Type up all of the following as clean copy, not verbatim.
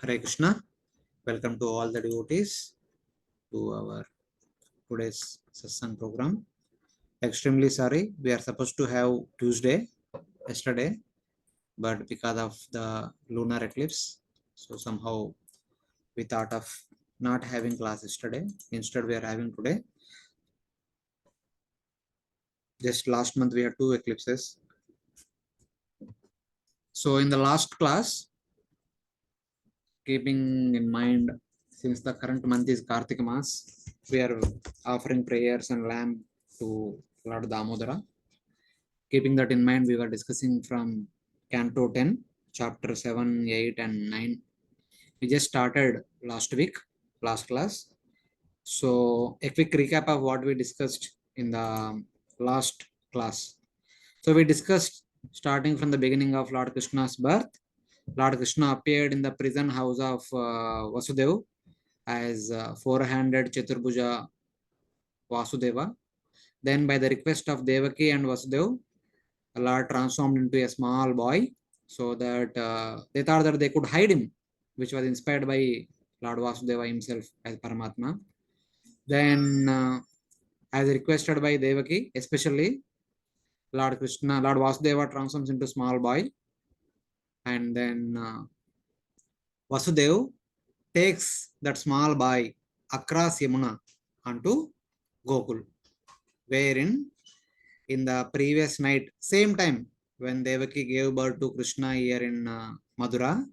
Hare Krishna. Welcome to all the devotees to our today's satsang program. Extremely sorry, we are supposed to have Tuesday yesterday, but because of the lunar eclipse, so somehow we thought of not having class yesterday. Instead, we are having today. Just last month we had two eclipses. So in the last class, keeping in mind since the current month is Kartika Mas, we are offering prayers and lamb to Lord Damodara. Keeping that in mind, we were discussing from Canto 10, chapter 7, 8, and 9. We just started last week, last class. So, a quick recap of what we discussed in the last class. So, we discussed starting from the beginning of Lord Krishna's birth. Lord Krishna appeared in the prison house of Vasudev as four-handed Chaturbhuja Vasudeva. Then, by the request of Devaki and Vasudev, Lord transformed into a small boy so that they thought that they could hide him, which was inspired by Lord Vasudeva himself as Paramatma. Then, as requested by Devaki, especially Lord Krishna, Lord Vasudeva transforms into small boy, and then Vasudev takes that small boy across Yamuna onto Gokul, wherein in the previous night, same time when Devaki gave birth to Krishna here in Madura,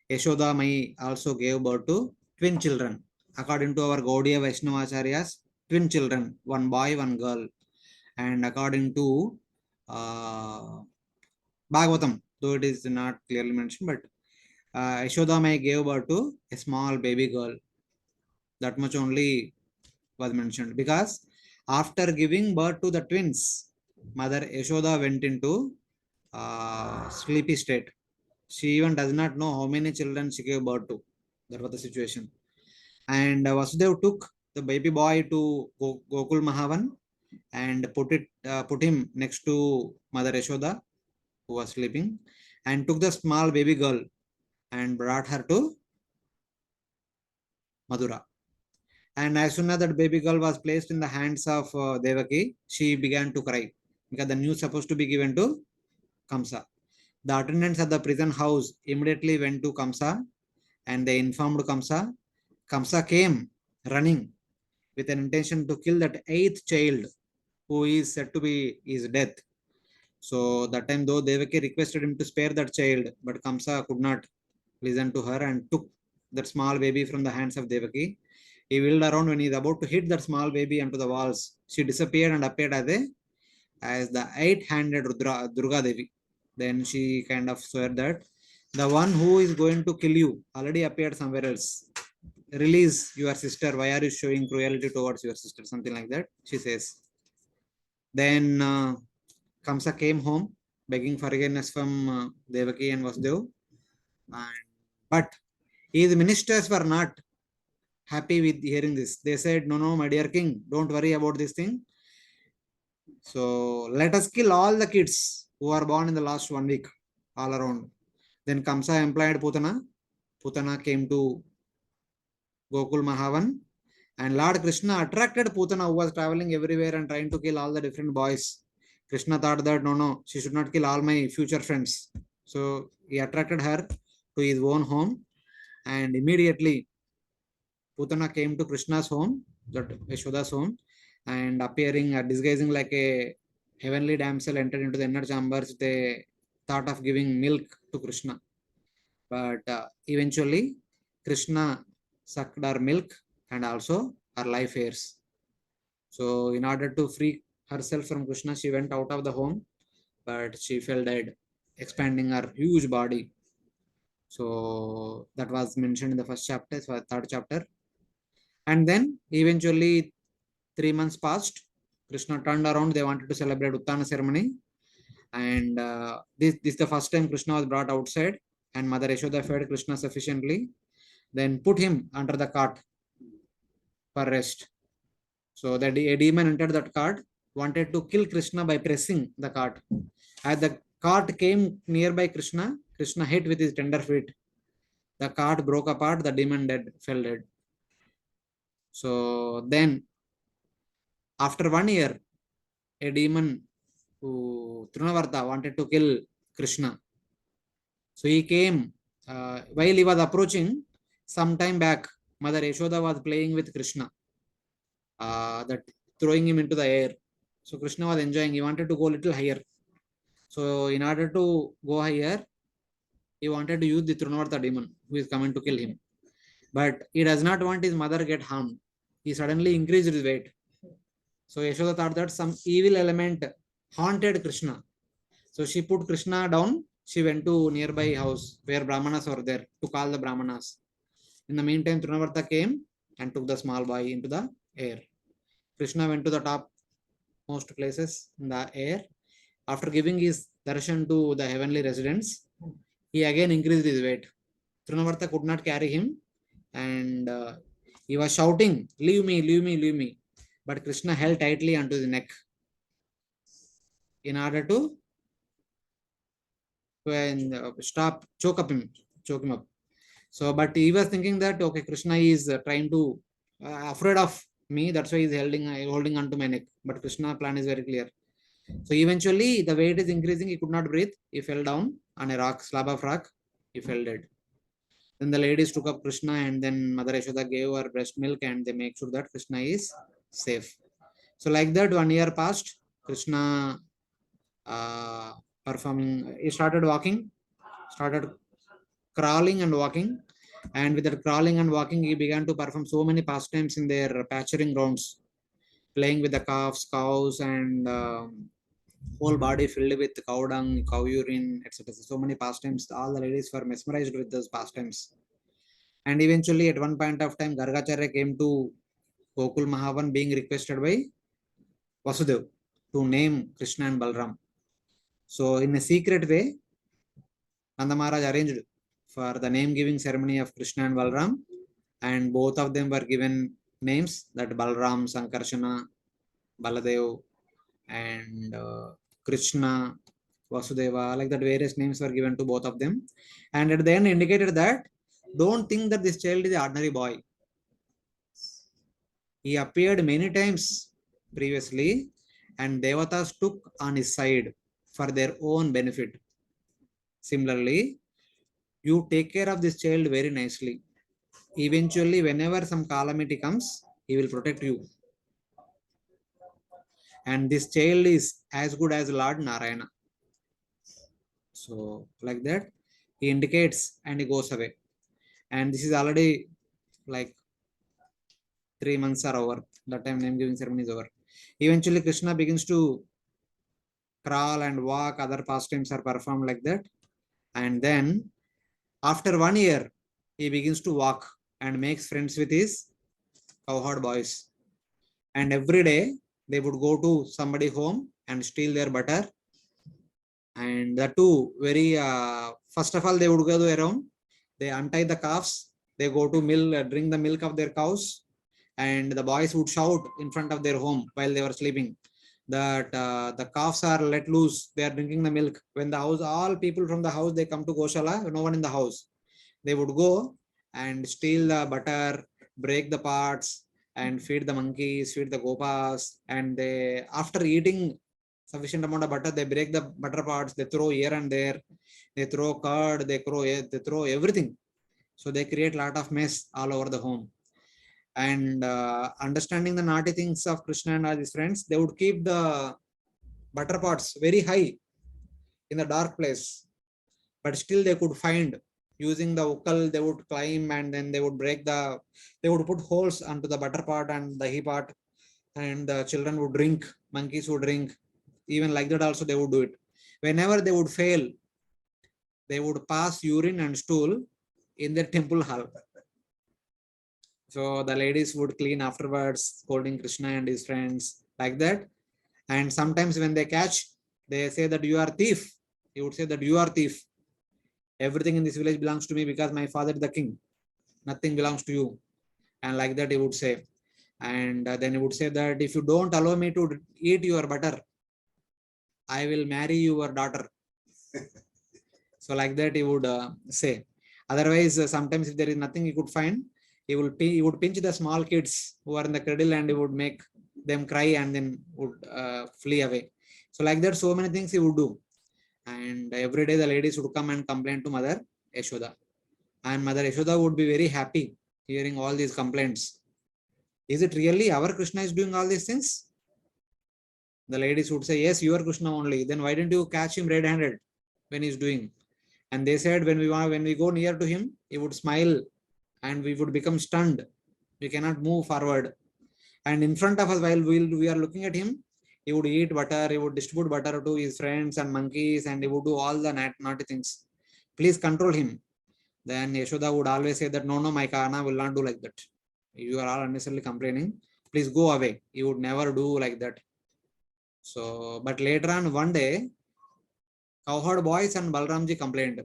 Yashoda Mai also gave birth to twin children. According to our Gaudiya Vaishnavacharyas, twin children, one boy, one girl. And according to Bhagavatam, though it is not clearly mentioned, but Yashoda Mai gave birth to a small baby girl. That much only was mentioned because after giving birth to the twins, Mother Yashoda went into sleepy state. She even does not know how many children she gave birth to. That was the situation. And Vasudev took the baby boy to Gokul Mahavan and put him next to Mother Yashoda, who was sleeping, and took the small baby girl and brought her to Madura. And as soon as that baby girl was placed in the hands of Devaki, she began to cry because the news supposed to be given to Kamsa. The attendants at the prison house immediately went to Kamsa and they informed Kamsa. Kamsa came running with an intention to kill that eighth child who is said to be his death. So that time though Devaki requested him to spare that child, but Kamsa could not listen to her and took that small baby from the hands of Devaki. He wheeled around when he is about to hit that small baby onto the walls. She disappeared and appeared as the eight-handed Durga Devi. Then she kind of swore that the one who is going to kill you already appeared somewhere else. Release your sister. Why are you showing cruelty towards your sister? Something like that, she says. Then Kamsa came home begging forgiveness from Devaki and Vasudev. But his ministers were not happy with hearing this. They said, no, my dear king, don't worry about this thing. So let us kill all the kids who are born in the last 1 week all around. Then Kamsa employed Putana. Putana came to Gokul Mahavan. And Lord Krishna attracted Putana, who was traveling everywhere and trying to kill all the different boys. Krishna thought that no, she should not kill all my future friends. So he attracted her to his own home. And immediately Putana came to Krishna's home, that Yashoda's home, and appearing, disguising like a heavenly damsel, entered into the inner chambers with a thought of giving milk to Krishna. But eventually, Krishna sucked her milk and also her life hairs. So, in order to free herself from Krishna, she went out of the home, but she fell dead, expanding her huge body. So, that was mentioned in the first chapter, so third chapter. And then eventually 3 months passed. Krishna turned around. They wanted to celebrate Uttana ceremony. And this is the first time Krishna was brought outside. And Mother Yashoda fed Krishna sufficiently. Then put him under the cart for rest. So that a demon entered that cart, wanted to kill Krishna by pressing the cart. As the cart came nearby Krishna, Krishna hit with his tender feet. The cart broke apart, the demon fell dead. So then, after 1 year, a demon who Trinavarta wanted to kill Krishna. So he came, while he was approaching, some time back, Mother Yashoda was playing with Krishna, that throwing him into the air. So Krishna was enjoying, he wanted to go a little higher. So in order to go higher, he wanted to use the Trinavarta demon who is coming to kill him. But he does not want his mother get harmed. He suddenly increased his weight. So Yashoda thought that some evil element haunted Krishna. So she put Krishna down. She went to nearby house where Brahmanas were there to call the Brahmanas. In the meantime, Trinavarta came and took the small boy into the air. Krishna went to the top most places in the air. After giving his darshan to the heavenly residents, he again increased his weight. Trinavarta could not carry him, and he was shouting, "Leave me, leave me, leave me." But Krishna held tightly onto his neck in order to choke him up. So, but he was thinking that okay, Krishna is trying to afraid of me. That's why he's holding onto my neck. But Krishna plan is very clear. So eventually, the weight is increasing. He could not breathe. He fell down on a rock, slab of rock. He fell dead. Then the ladies took up Krishna, and then Mother Yashoda gave her breast milk, and they make sure that Krishna is safe. So like that, 1 year passed. Krishna uh, performing. He started walking, started crawling and walking, and with that crawling and walking, he began to perform so many pastimes in their pasturing grounds, playing with the calves, cows, and whole body filled with cow dung, cow urine, etc. So many pastimes. All the ladies were mesmerized with those pastimes. And eventually, at one point of time, Gargacharya came to Gokul Mahavan being requested by Vasudev to name Krishna and Balram. So, in a secret way, Nanda Maharaj arranged for the name giving ceremony of Krishna and Balram, and both of them were given names that Balram, Sankarshana, Baladev, and Krishna, Vasudeva, like that various names were given to both of them. And at the end indicated that don't think that this child is an ordinary boy. He appeared many times previously, and Devatas took on his side for their own benefit. Similarly, you take care of this child very nicely. Eventually, whenever some calamity comes, he will protect you. And this child is as good as Lord Narayana. So, like that, he indicates and he goes away. And this is already like 3 months are over. That time name giving ceremony is over. Eventually, Krishna begins to crawl and walk. Other pastimes are performed like that. And then, after 1 year, he begins to walk and makes friends with his cowherd boys. And every day, they would go to somebody home and steal their butter. And the two very first of all, they would go around, they untie the calves, they go to drink the milk of their cows, and the boys would shout in front of their home while they were sleeping that the calves are let loose, they are drinking the milk. When the house, all people from the house, they come to Goshala, no one in the house, they would go and steal the butter, break the parts, and feed the monkeys, feed the gopas. And they, after eating sufficient amount of butter, they break the butter parts, they throw here and there, they throw curd, they throw everything. So they create a lot of mess all over the home. And understanding the naughty things of Krishna and all his friends, they would keep the butter pots very high in the dark place, but still they could find, using the vocal, they would climb, and then they would they would put holes onto the butter pot and the he pot, and the children would drink, monkeys would drink. Even like that also they would do it. Whenever they would fail, they would pass urine and stool in their temple hall. So the ladies would clean afterwards, holding Krishna and his friends like that. And sometimes when they catch, they say that you are thief. He would say that you are thief. Everything in this village belongs to me because my father is the king. Nothing belongs to you. And like that he would say. And then he would say that if you don't allow me to eat your butter, I will marry your daughter. So like that he would say. Otherwise, sometimes if there is nothing he could find, he would pinch the small kids who are in the cradle and he would make them cry and then would flee away. So like that, so many things he would do. And every day the ladies would come and complain to Mother Yashoda. And Mother Yashoda would be very happy hearing all these complaints. Is it really our Krishna is doing all these things? The ladies would say, yes, your Krishna only. Then why didn't you catch him red-handed when he's doing? And they said, when we go near to him, he would smile and we would become stunned. We cannot move forward. And in front of us, while we are looking at him, he would eat butter, he would distribute butter to his friends and monkeys, and he would do all the naughty things. Please control him. Then Yashoda would always say that, no, my Kana will not do like that. You are all unnecessarily complaining. Please go away. He would never do like that. So, but later on, one day, cowherd boys and Balramji complained.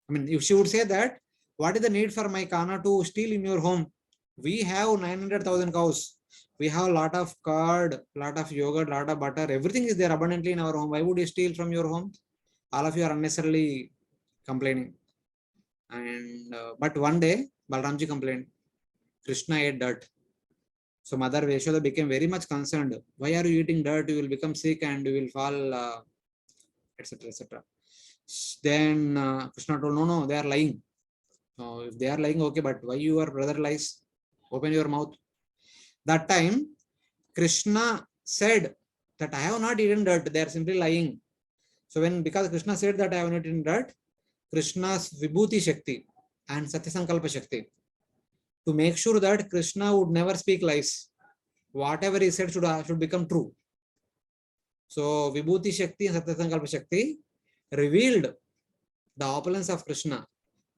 I mean, if she would say that, what is the need for my Kana to steal in your home? We have 900,000 cows. We have a lot of curd, lot of yogurt, lot of butter. Everything is there abundantly in our home. Why would you steal from your home? All of you are unnecessarily complaining. And but one day, Balramji complained, Krishna ate dirt. So Mother Yashoda became very much concerned. Why are you eating dirt? You will become sick and you will fall, etc. etc. Then Krishna told, no, they are lying. If they are lying, okay, but why your brother lies? Open your mouth. That time, Krishna said that I have not eaten dirt. They are simply lying. So because Krishna said that I have not eaten dirt, Krishna's Vibhuti Shakti and Satyasankalpa Shakti, to make sure that Krishna would never speak lies. Whatever he said should become true. So Vibhuti Shakti and Satyasankalpa Shakti revealed the opulence of Krishna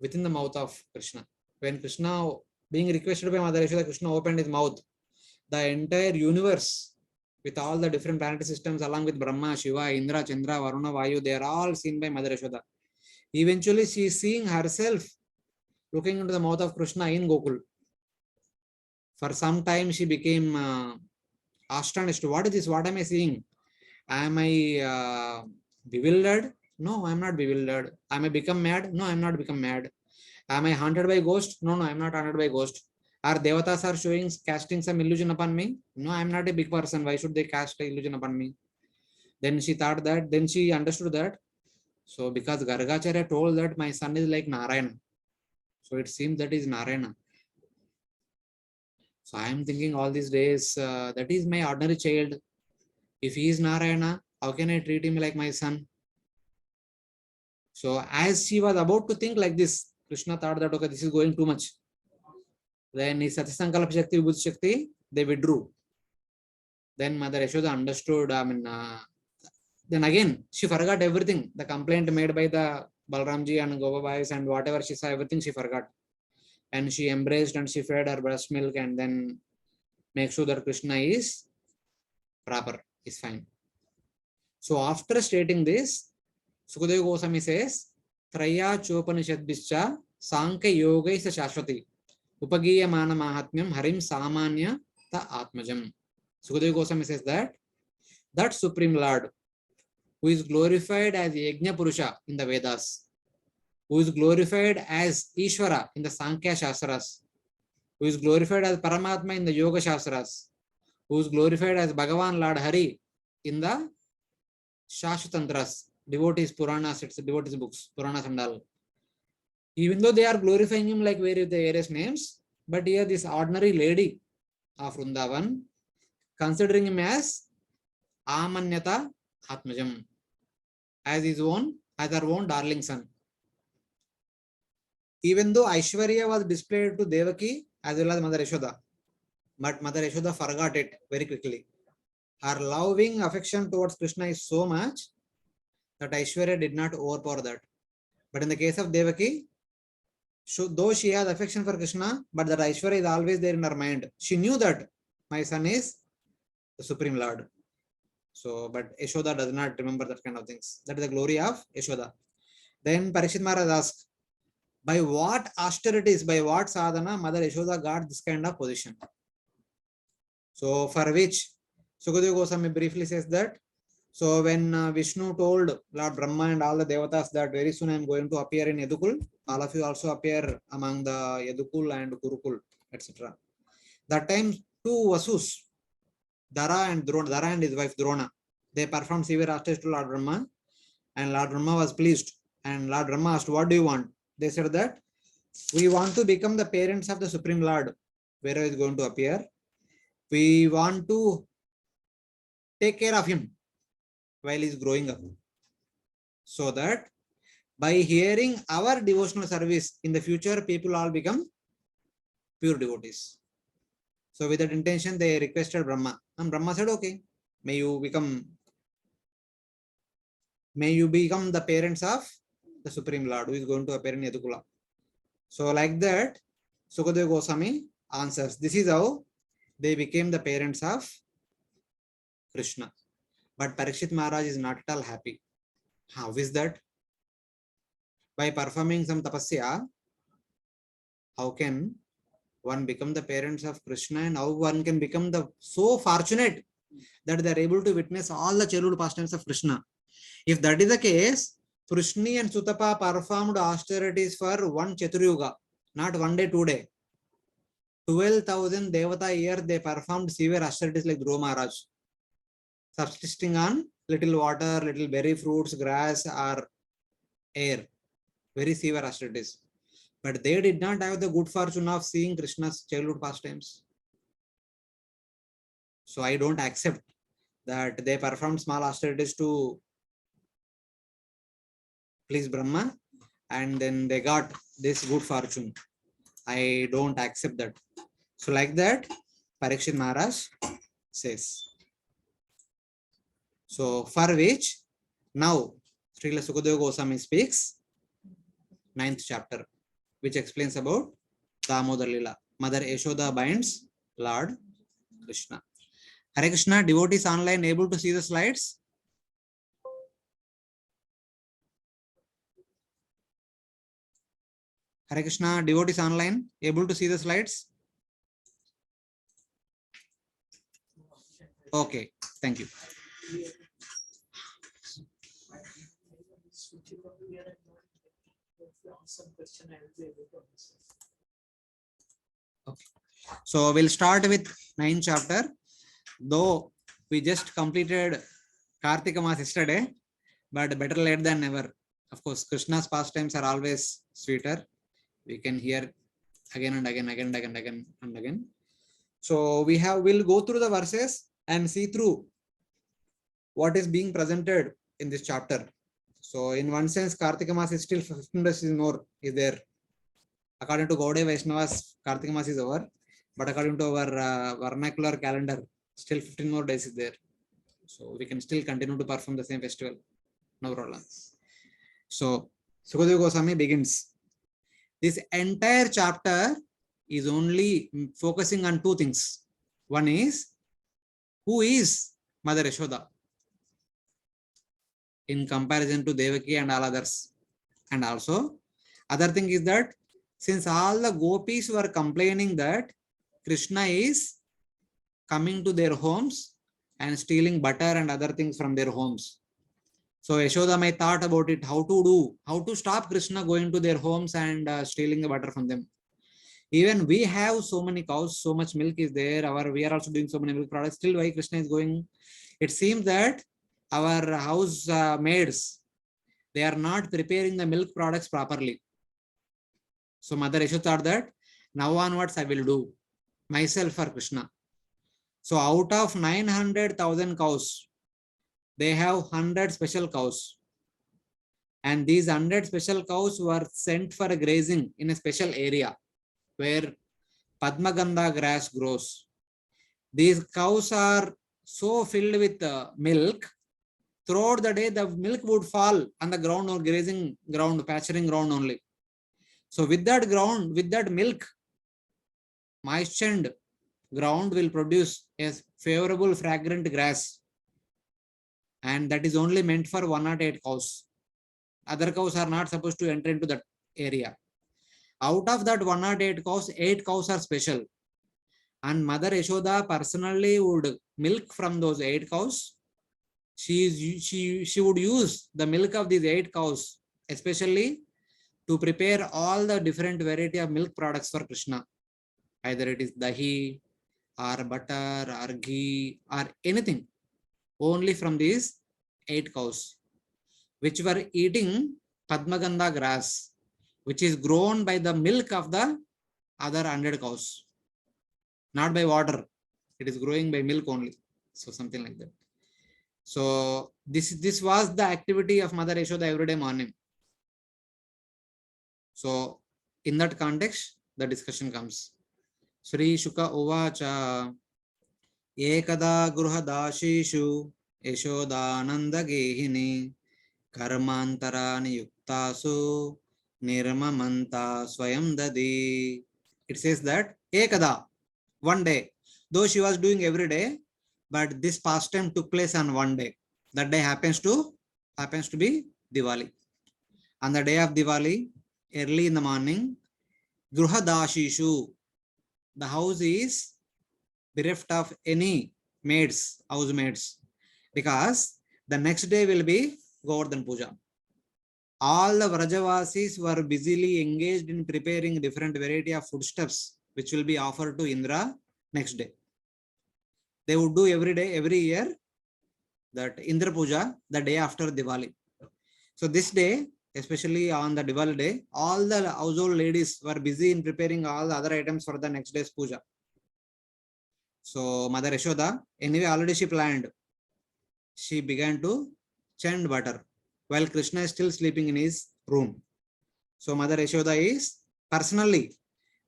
within the mouth of Krishna. When Krishna, being requested by Mother Yashoda, Krishna opened his mouth. The entire universe with all the different planetary systems along with Brahma, Shiva, Indra, Chandra, Varuna, Vayu, they are all seen by Mother Yashoda. Eventually, she is seeing herself looking into the mouth of Krishna in Gokul. For some time, she became astonished. What is this? What am I seeing? Am I bewildered? No, I am not bewildered. Am I become mad? No, I am not become mad. Am I haunted by ghost? No, I am not haunted by ghost. Are devatas are casting some illusion upon me? No, I am not a big person. Why should they cast an illusion upon me? Then she thought that, then she understood that. So because Gargacharya told that my son is like Narayana. So it seems that is Narayana. So I am thinking all these days, that is my ordinary child. If he is Narayana, how can I treat him like my son? So as she was about to think like this, Krishna thought that, okay, this is going too much. Then his Satyasankalpa Shakti, Vibhuti Shakti, they withdrew. Then Mother Yashoda understood, then again, she forgot everything. The complaint made by the Balramji and Gopabais and whatever she saw, everything she forgot. And she embraced and she fed her breast milk and then make sure that Krishna is proper, is fine. So after stating this, Sukadeva Goswami says, Traya Chopanishadbhischa Sankha Yogaisa Shashwati Upagiya Mana Mahatmyam Harim Samanya Ta Atmajam. Sukadeva Goswami says that Supreme Lord, who is glorified as Yajna Purusha in the Vedas, who is glorified as Ishvara in the Sankhya Shastras, who is glorified as Paramatma in the Yoga Shastras, who is glorified as Bhagavan Lord Hari in the Shashvatantras, devotees Puranas, it's devotees books, Puranas and all. Even though they are glorifying him like various names, but here this ordinary lady of Vrindavan, considering him as Amanyata Atmajam, as her own darling son. Even though Aishwarya was displayed to Devaki as well as Mother Yashoda, but Mother Yashoda forgot it very quickly. Her loving affection towards Krishna is so much that Aishwarya did not overpower that. But in the case of Devaki, though she has affection for Krishna, but that Aishwarya is always there in her mind. She knew that my son is the Supreme Lord. So, but Yashoda does not remember that kind of things. That is the glory of Yashoda. Then Parikshit Maharaj asked, by what austerities, by what sadhana Mother Yashoda got this kind of position? So for which Sukadeva Goswami briefly says that So when Vishnu told Lord Brahma and all the devatas that very soon I am going to appear in Yadukul, all of you also appear among the Yadukul and Gurukul, etc. That time two Vasus, Dara and his wife Drona, they performed severe hostage to Lord Brahma, and Lord Brahma was pleased. And Lord Brahma asked, "What do you want?" They said that we want to become the parents of the Supreme Lord, wherever is going to appear. We want to take care of him while he's growing up, so that by hearing our devotional service in the future, people all become pure devotees. So with that intention, they requested Brahma, and Brahma said, "Okay, may you become the parents of the Supreme Lord who is going to appear in Yadukula." So like that, Sukadeva Goswami answers, this is how they became the parents of Krishna. But Parikshit Maharaj is not at all happy. How is that? By performing some tapasya, how can one become the parents of Krishna, and how one can become the so fortunate that they are able to witness all the childhood pastimes of Krishna? If that is the case, Prishni and Sutapa performed austerities for one Chaturyuga, not one day, 2 day. 12,000 Devata years they performed severe austerities like Dhruva Maharaj, subsisting on little water, little berry fruits, grass, or air. Very severe austerities. But they did not have the good fortune of seeing Krishna's childhood pastimes. So I don't accept that they performed small austerities to please Brahma and then they got this good fortune. I don't accept that. So like that, Parikshit Maharaj says. So for which now Srila Sukadeva Goswami speaks 9th chapter, which explains about Dhamodhar Lila. Mother Yashoda binds Lord Krishna. Hare Krishna, devotees online able to see the slides? Hare Krishna, devotees online able to see the slides? Okay, thank you. Okay. So we'll start with 9th chapter. Though we just completed Kartika Mass yesterday, but better late than never. Of course, Krishna's pastimes are always sweeter. We can hear again and again, again and again, again and again. So we'll go through the verses and see through what is being presented in this chapter. So in one sense, Kartika Mass is still 15 days more is there. According to Gaudiya Vaishnavas, Kartika Mass is over, but according to our vernacular calendar, still 15 more days is there. So we can still continue to perform the same festival. No problem. So Sukadeva Goswami begins. This entire chapter is only focusing on two things. One is, who is Mother Yashoda in comparison to Devaki and all others. And also, other thing is that since all the gopis were complaining that Krishna is coming to their homes and stealing butter and other things from their homes. So Yashoda may thought about it, how to stop Krishna going to their homes and stealing the butter from them. Even we have so many cows, so much milk is there, we are also doing so many milk products, still why Krishna is going? It seems that our house maids, they are not preparing the milk products properly. So Mother Yashoda thought that now onwards I will do myself for Krishna. So out of 900,000 cows, they have 100 special cows. And these 100 special cows were sent for grazing in a special area where Padmagandha grass grows. These cows are so filled with milk, throughout the day the milk would fall on the ground or grazing ground, pasturing ground only. So with that ground, with that milk, moistened ground will produce a favorable fragrant grass, and that is only meant for 108 cows. Other cows are not supposed to enter into that area. Out of that 108 cows, 8 cows are special, and Mother Yashoda personally would milk from those 8 cows She would use the milk of these 8 cows, especially to prepare all the different variety of milk products for Krishna. Either it is dahi or butter or ghee or anything, only from these 8 cows, which were eating Padmagandha grass, which is grown by the milk of the other 100 cows, not by water. It is growing by milk only. So something like that. So this was the activity of Mother Yashoda every day morning. So in that context, the discussion comes. Sri Shuka Uvacha Ekada Gruhadashishu Yashodananda Gehini Karmantarani Yuktasu Nirmamanta Swayam Dadi. It says that Ekada, one day, though she was doing every day, but this pastime took place on one day. That day happens to be Diwali. On the day of Diwali, early in the morning, Gruhadashishu, the house is bereft of any maids, housemaids, because the next day will be Govardhan Puja. All the Vrajavasis were busily engaged in preparing different variety of foodstuffs which will be offered to Indra next day. They would do every day, every year, that Indra Puja the day after Diwali. So this day, especially on the Diwali day, all the household ladies were busy in preparing all the other items for the next day's puja. So Mother Yashoda, anyway, already she planned. She began to chant butter while Krishna is still sleeping in his room. So Mother Yashoda is personally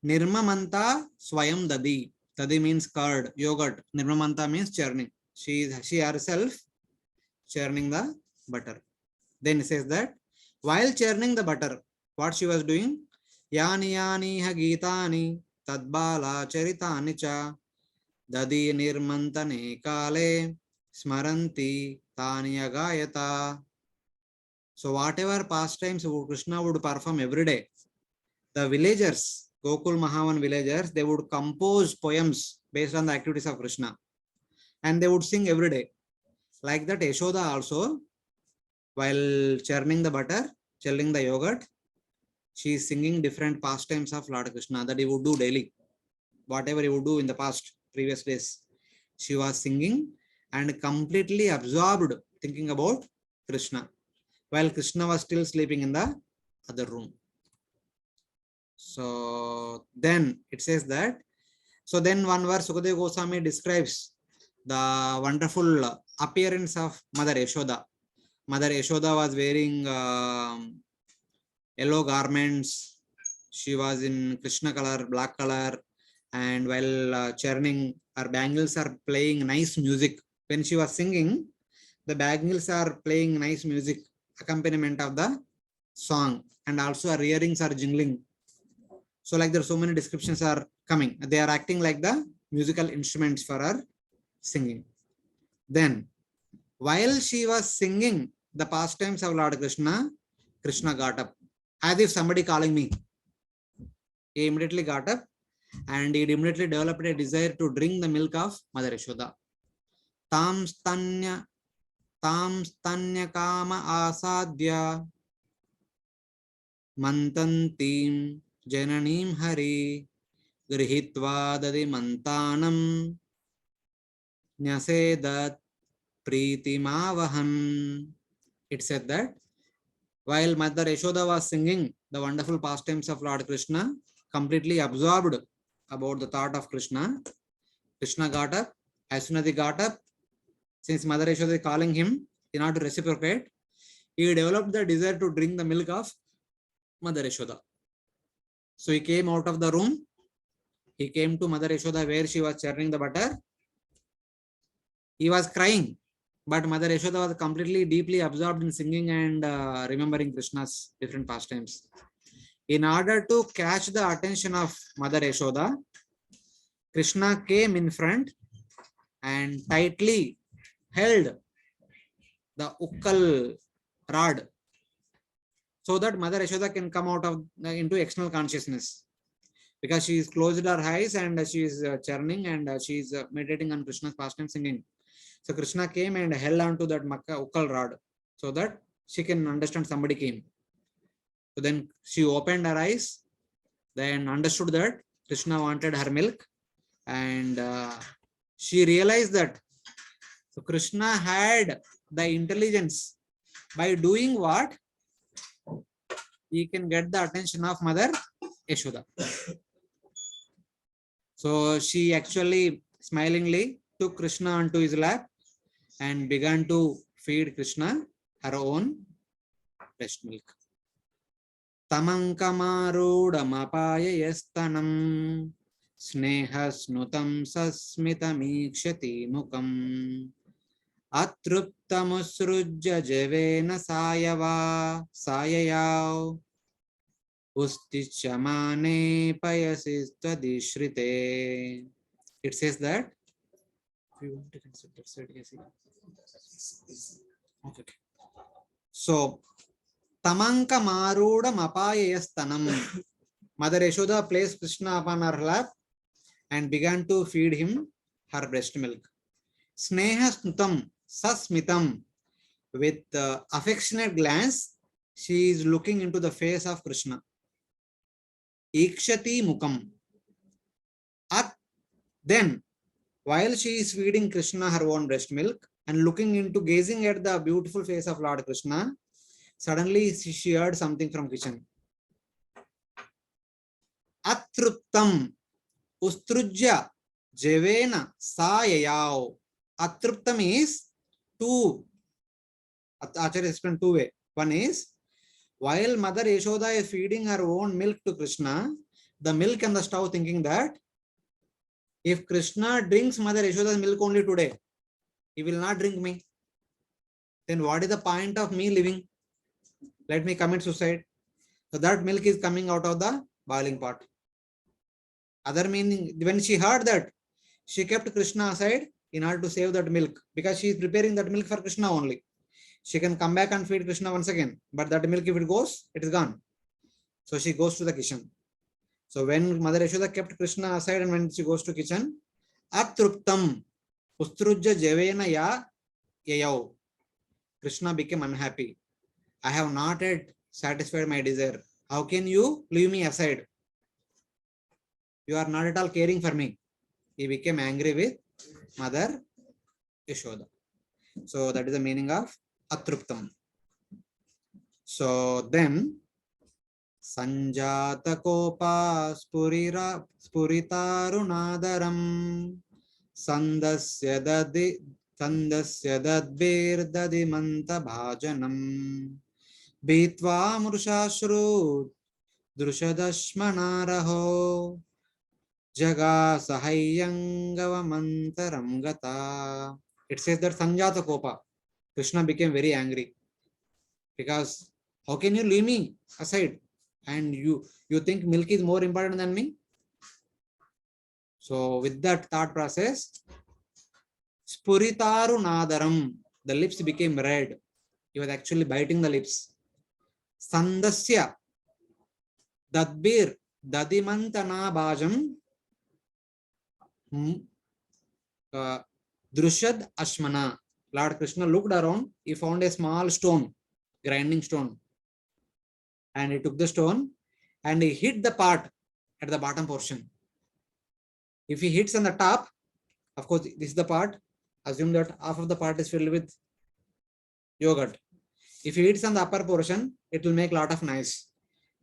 Nirmamanta Swayam Dadi. Dadi means curd, yogurt. Nirmamanta means churning. She herself churning the butter. Then it says that while churning the butter, what she was doing? Yani yani ha gitani tadbala charitani cha dadi nirmantane kale smaranti tani agayata. So whatever pastimes Krishna would perform every day, the villagers, Gokul Mahavan villagers, they would compose poems based on the activities of Krishna, and they would sing every day. Like that, Yashoda also, while churning the butter, churning the yogurt, she is singing different pastimes of Lord Krishna that he would do daily. Whatever he would do in the past, previous days, she was singing and completely absorbed thinking about Krishna, while Krishna was still sleeping in the other room. So then it says that, so then one verse Sukadeva Goswami describes the wonderful appearance of Mother Yashoda. Mother Yashoda was wearing yellow garments. She was in Krishna color, black color, and while churning, her bangles are playing nice music. When she was singing, the bangles are playing nice music, accompaniment of the song, and also her earrings are jingling. So like there are so many descriptions are coming. They are acting like the musical instruments for her singing. Then while she was singing the pastimes of Lord Krishna, Krishna got up as if somebody calling me. He immediately got up and he immediately developed a desire to drink the milk of Mother Yashoda. Tam stanya kama asadya mantantim jananim hari grihitva dadi mantanam nyasedat pritimavahan. It said that while Mother Yashoda was singing the wonderful pastimes of Lord Krishna, completely absorbed about the thought of Krishna, Krishna got up. As soon as he got up, since Mother Yashoda is calling him in order to reciprocate, he developed the desire to drink the milk of Mother Yashoda. So he came out of the room. He came to Mother Yashoda where she was churning the butter. He was crying, but Mother Yashoda was completely deeply absorbed in singing and remembering Krishna's different pastimes. In order to catch the attention of Mother Yashoda, Krishna came in front and tightly held the ukkal rod so that Mother Yashoda can come out of into external consciousness, because she is closed her eyes and she is churning and she is meditating on Krishna's pastime singing. So Krishna came and held onto that ukkal rod so that she can understand somebody came. So then she opened her eyes, then understood that Krishna wanted her milk, and she realized that so Krishna had the intelligence by doing what he can get the attention of Mother Yashoda. So she actually smilingly took Krishna onto his lap and began to feed Krishna her own breast milk. Tamankamarudamapayayastanam snehasnutam sasmitamikshati mukam atruptamusrujya javena sayayav ustichamane payasistadishrite. It says that if you want to consider that side, yes. Okay. So Tamanka Maruda Mapayastanam. Mother Yashoda placed Krishna upon her lap and began to feed him her breast milk. Sneha Snutam Sasmitam. With affectionate glance, she is looking into the face of Krishna. Ikshati Mukam. Then, while she is feeding Krishna her own breast milk and looking into gazing at the beautiful face of Lord Krishna, suddenly she heard something from kitchen. Atruptam ustrujya jevena sayayav. Atruptam is two. Acharya explained two way. One is while Mother Yashoda is feeding her own milk to Krishna, the milk and the stove thinking that if Krishna drinks Mother Yashoda's milk only today, he will not drink me. Then what is the point of me living? Let me commit suicide. So that milk is coming out of the boiling pot. Other meaning, when she heard that, she kept Krishna aside in order to save that milk because she is preparing that milk for Krishna only. She can come back and feed Krishna once again, but that milk, if it goes, it is gone. So she goes to the kitchen. So when Mother Yashoda kept Krishna aside and when she goes to kitchen, Atruptam Ustrujya Javena Yayav. Krishna became unhappy. I have not yet satisfied my desire. How can you leave me aside? You are not at all caring for me. He became angry with Mother Yashoda. So that is the meaning of Atruptam. So then Sanjata Kopa Spuritarunadaram Sandasya Dadbir Dadimanta Bhajanam Bitva Murshashru Drushadashmanaraho Jaga Sahayyangavamantaram Gata. It says that Sanjata Kopa, Krishna became very angry because how can you leave me aside and you think milk is more important than me? So with that thought process, Spuritaru Nadaram, the lips became red. He was actually biting the lips. Sandasya Dadbir Dadimantana Bhajam Drushad Ashmana. Lord Krishna looked around, he found a small stone, grinding stone. And he took the stone and he hit the part at the bottom portion. If he hits on the top, of course, this is the part, assume that half of the part is filled with yogurt. If he hits on the upper portion, it will make a lot of noise.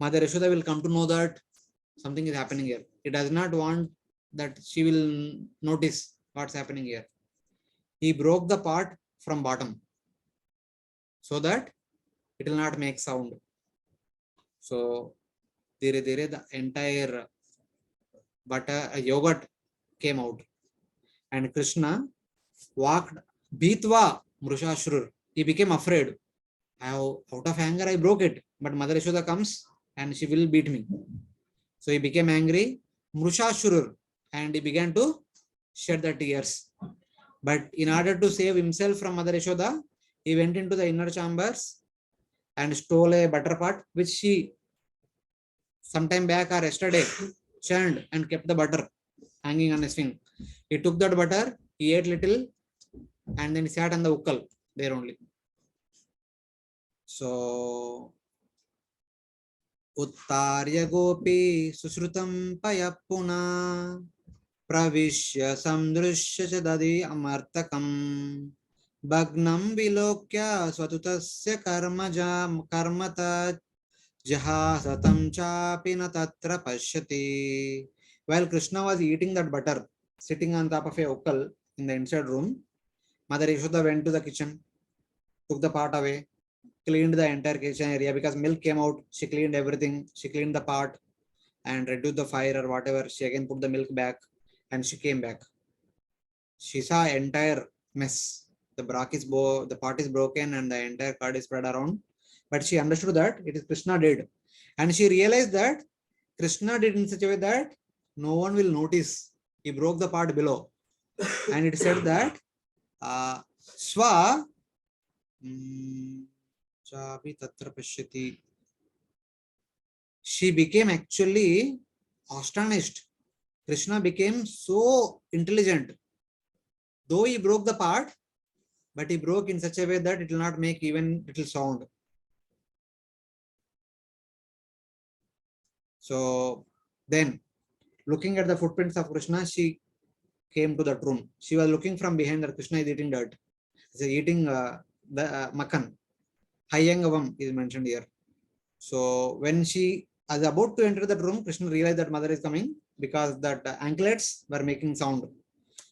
Mother Yashoda will come to know that something is happening here. He does not want that she will notice what's happening here. He broke the part from bottom so that it will not make sound. So the entire butter yogurt came out and Krishna walked Bitva Mrushashrur. He became afraid. Out of anger I broke it, but Mother Yashoda comes and she will beat me. So he became angry, Mrushashrur, and he began to shed the tears. But in order to save himself from Mother Yashoda, he went into the inner chambers and stole a butter pot, which she sometime back or yesterday churned and kept the butter hanging on a string. He took that butter, he ate little, and then he sat on the ukkal there only. So Uttarya Gopi Susrutam Payapuna Pravishya Samdrushya Chadadi Amartakam Bhagnam Vilokya Swatutasya Karmata Jahasatam Chapina Tatra Pashyati. While Krishna was eating that butter, sitting on top of a ukkal in the inside room, Mother Yashoda went to the kitchen, took the pot away, cleaned the entire kitchen area because milk came out. She cleaned everything. She cleaned the pot and reduced the fire or whatever. She again put the milk back and she came back. She saw entire mess. The pot is broken and the entire curd is spread around. But she understood that it is Krishna did. And she realized that Krishna did in such a way that no one will notice. He broke the pot below. And it said that Swa Chapi Tatra Pashyati. She became actually astonished. Krishna became so intelligent. Though he broke the pot, but he broke in such a way that it will not make even little sound. So then, looking at the footprints of Krishna, she came to that room. She was looking from behind that Krishna is eating dirt. He's eating the makan. Hayangavam is mentioned here. So when she was about to enter that room, Krishna realized that mother is coming because that anklets were making sound.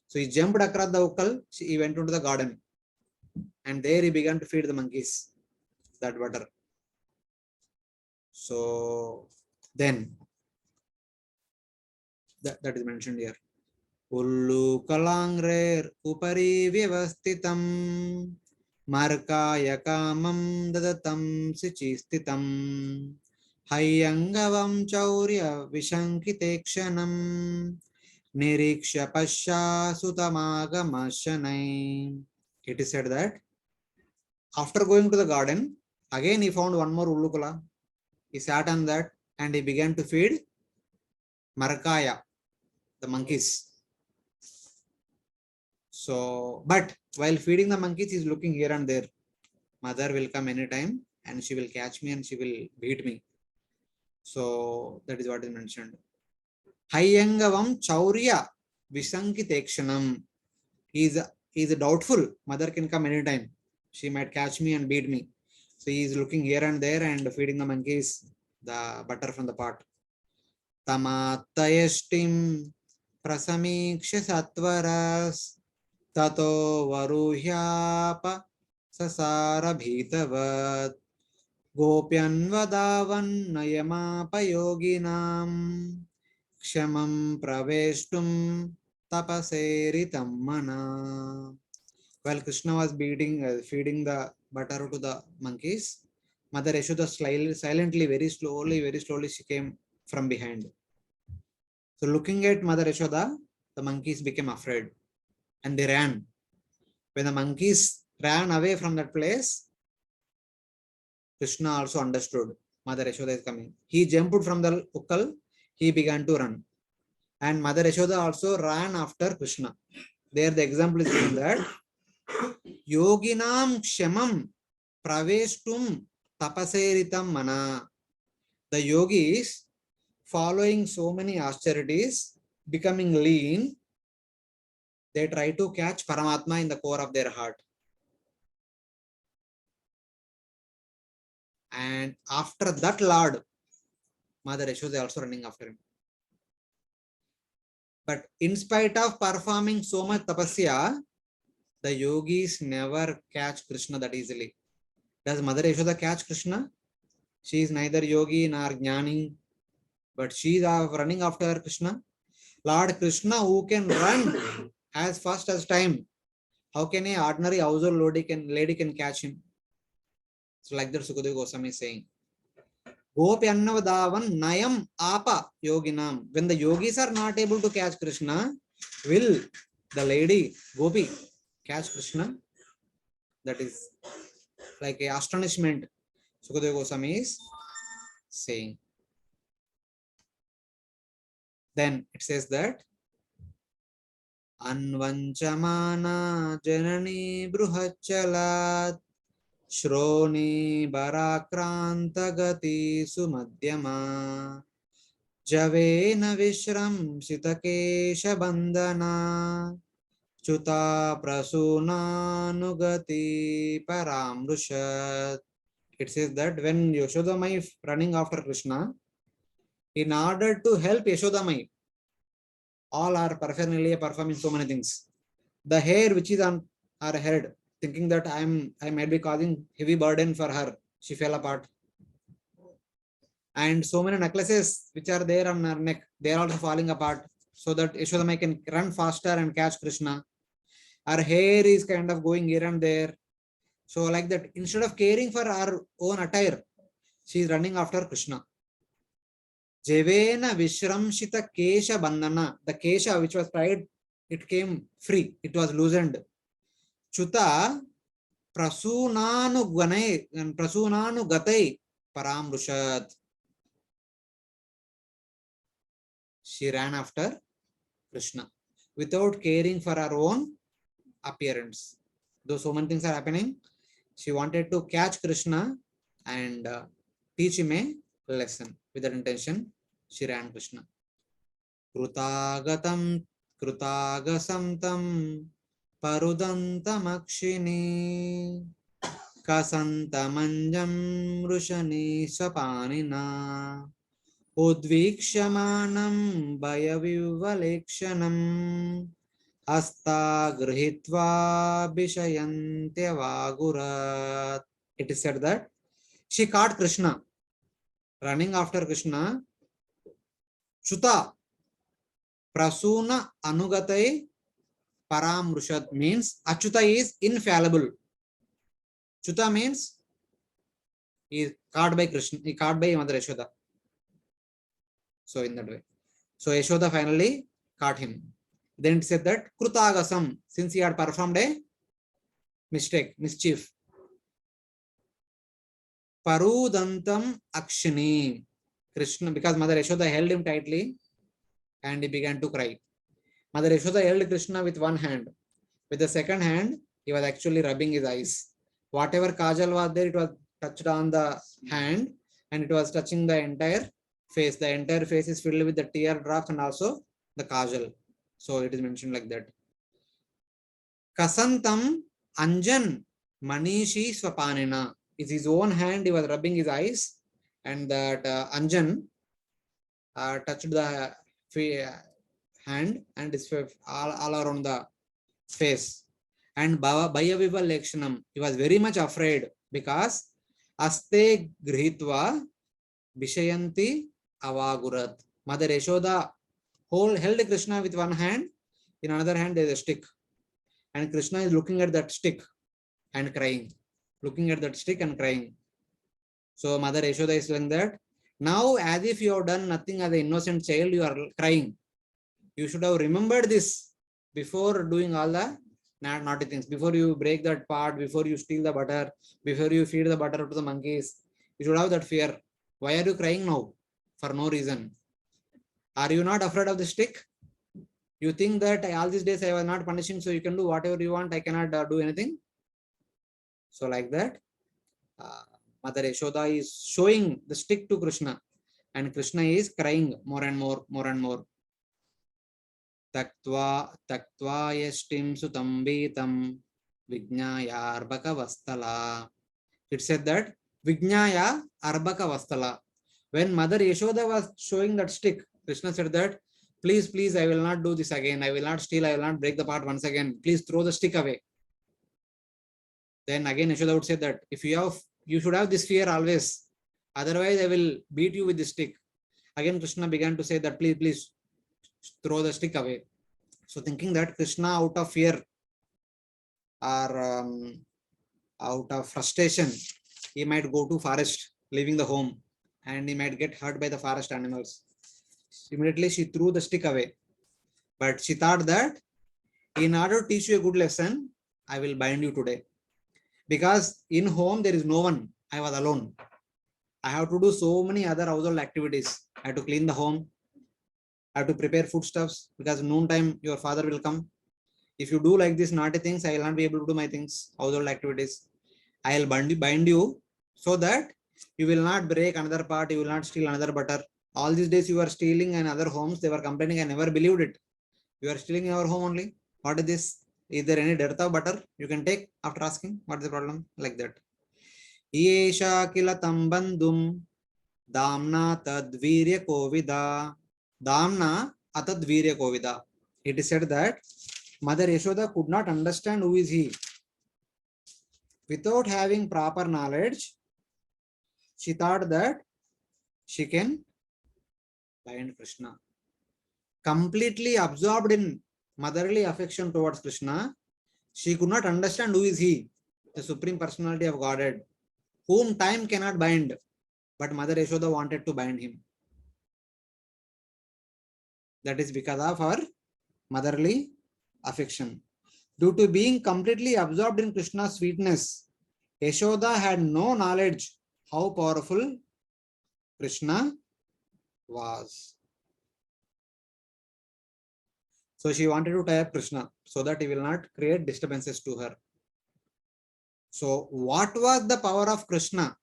So he jumped across the ukkal. He went into the garden, and there he began to feed the monkeys that butter. So then that is mentioned here. Ullu kalangrer upari vyavastitam markaya kamam dadatam sichistitam hayyangavam chaurya vishankitekshanam niriksha pasya sutamagamashanai. It is said that after going to the garden, again he found one more ullukala. He sat on that and he began to feed Marakaya, the monkeys. So, but while feeding the monkeys, he's looking here and there. Mother will come anytime and she will catch me and she will beat me. So that is what is mentioned. Hayyangavam Chaurya Visankitekshanam. He is doubtful. Mother can come anytime. She might catch me and beat me. So he is looking here and there and feeding the monkeys the butter from the pot. Tamatayashtim prasamikshya satvaras tato varuhyapa sasara bhitavat gopyanvadavan nayamapayoginam kshamam praveshtum tapaseritam mana. While Krishna was feeding the butter to the monkeys, Mother Yashoda silently, very slowly, she came from behind. So looking at Mother Yashoda, the monkeys became afraid and they ran. When the monkeys ran away from that place, Krishna also understood Mother Yashoda is coming. He jumped from the ukkal, he began to run. And Mother Yashoda also ran after Krishna. There the example is given that Yoginam Kshamam Praveshtum Tapaseritam Mana. The yogis following so many austerities, becoming lean, they try to catch Paramatma in the core of their heart. And after that Lord, Mother Yashoda is also running after him. But in spite of performing so much tapasya, the yogis never catch Krishna that easily. Does Mother Yashoda catch Krishna? She is neither yogi nor jnani, but she is running after Krishna. Lord Krishna, who can run as fast as time, how can a ordinary household lady can catch him? So like that Sukadeva Goswami is saying. Gopyannavadavan nayam apa yoginam. When the yogis are not able to catch Krishna, will the lady Gopi catch Krishna? That is like a astonishment Sukadeva Goswami is saying. Then it says that अन्वञ्चमाना Janani बृहच्चलात् श्रोणी बराक्रान्तगती सुमध्यमा जवेन विश्रंसितकेशबन्धना च्युता प्रसूनानुगति paramrushat. It says that when Yashodamai is running after Krishna, in order to help Yashodamai, all are paraphernalia performing so many things. The hair which is on her head, thinking that I might be causing heavy burden for her, she fell apart. And so many necklaces which are there on her neck, they are also falling apart, so that Yashodamai can run faster and catch Krishna. Her hair is kind of going here and there. So like that, instead of caring for her own attire, she is running after Krishna. Jevena Vishramshita Kesha Bandhana. The Kesha which was tied, it came free. It was loosened. Chuta Prasunanu Ganai and Prasunanu Gatai Paramrushat. She ran after Krishna without caring for her own appearance. Though so many things are happening, she wanted to catch Krishna and teach him a lesson. With that intention, she ran Krishna. Krutagatam Krutagasamtam Parudantamakshini Kasantamanjam Rushani Sapanina Udvikshamanam Bhayavivalekshanam Hasta Grihitva Vishayantyavagurat. It is said that she caught Krishna, running after Krishna. Chuta Prasuna Anugatai Paramrushat means Achyuta is infallible. Chuta means he is caught by Krishna, he caught by Mother Yashoda. So in that way. So Yashoda finally caught him. Then it said that Krutagasam, since he had performed a mischief. Parudantam Akshini. Krishna, because Mother Yashoda held him tightly and he began to cry. Mother Yashoda held Krishna with one hand. With the second hand, he was actually rubbing his eyes. Whatever kajal was there, it was touched on the hand and it was touching the entire face. The entire face is filled with the teardrops and also the kajal. So it is mentioned like that. Kasantam Anjan Manishi Swapanina. Is his own hand, he was rubbing his eyes and that Anjan touched the hand and his all around the face. And Bhayaviva Lekshanam, he was very much afraid because Aste Grihitva Vishayanti Avagurat. Mother Yashoda held Krishna with one hand, in another hand there is a stick. And Krishna is looking at that stick and crying. Looking at that stick and crying. So Mother Yashoda is saying that, now as if you have done nothing as an innocent child, you are crying. You should have remembered this before doing all the naughty things. Before you break that pot, before you steal the butter, before you feed the butter to the monkeys, you should have that fear. Why are you crying now? For no reason. Are you not afraid of the stick? You think that all these days I was not punishing, so you can do whatever you want, I cannot do anything? So like that, Mother Yashoda is showing the stick to Krishna and Krishna is crying more and more and more. Taktva yashtim sutambitam Vijnaya arbaka vastala. It said that Vijnaya arbaka vastala. When Mother Yashoda was showing that stick, Krishna said that, please, I will not do this again. I will not steal, I will not break the pot once again. Please throw the stick away. Then again Yashoda would say that, if you should have this fear always. Otherwise, I will beat you with this stick. Again, Krishna began to say that, please throw the stick away. So thinking that Krishna, out of fear or out of frustration, he might go to forest, leaving the home, and he might get hurt by the forest animals. Immediately she threw the stick away. But she thought that, in order to teach you a good lesson, I will bind you today. Because in home there is no one. I was alone. I have to do so many other household activities. I have to clean the home. I have to prepare foodstuffs because noontime your father will come. If you do like this naughty things, I will not be able to do my things, household activities. I will bind you so that you will not break another part, you will not steal another butter. All these days you are stealing in other homes, they were complaining, I never believed it. You are stealing in our home only. What is this? Is there any dearth of butter you can take after asking? What is the problem? Like that. Yesha kila tambandum damna tadvirya kovida. Damna atadvirya kovida. It is said that Mother Yashoda could not understand who is he. Without having proper knowledge, she thought that she can bind Krishna. Completely absorbed in motherly affection towards Krishna, she could not understand who is he, the Supreme Personality of Godhead, whom time cannot bind. But Mother Yashoda wanted to bind him. That is because of her motherly affection. Due to being completely absorbed in Krishna's sweetness, Yashoda had no knowledge how powerful Krishna was. So she wanted to tie up Krishna so that he will not create disturbances to her. So what was the power of Krishna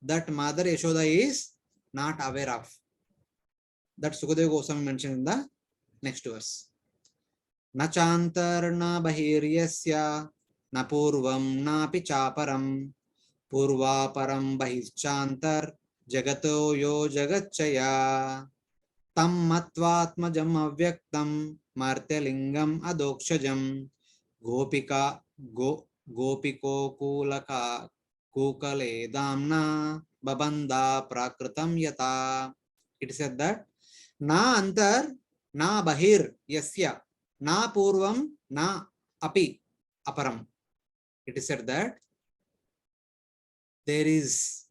that Mother Yashoda is not aware of? That Sukadeva Goswami mentioned in the next verse. Na chantar na bahiryasya na purvam na pichaparam purva param bahischantar jagato yo jagatchaya tam matvatmajam avyaktam martyalingam adokshajam gopika gopiko kulaka kukale damna babanda prakritam yata. It said that na antar na bahir yasya na purvam na api aparam. It is said that there is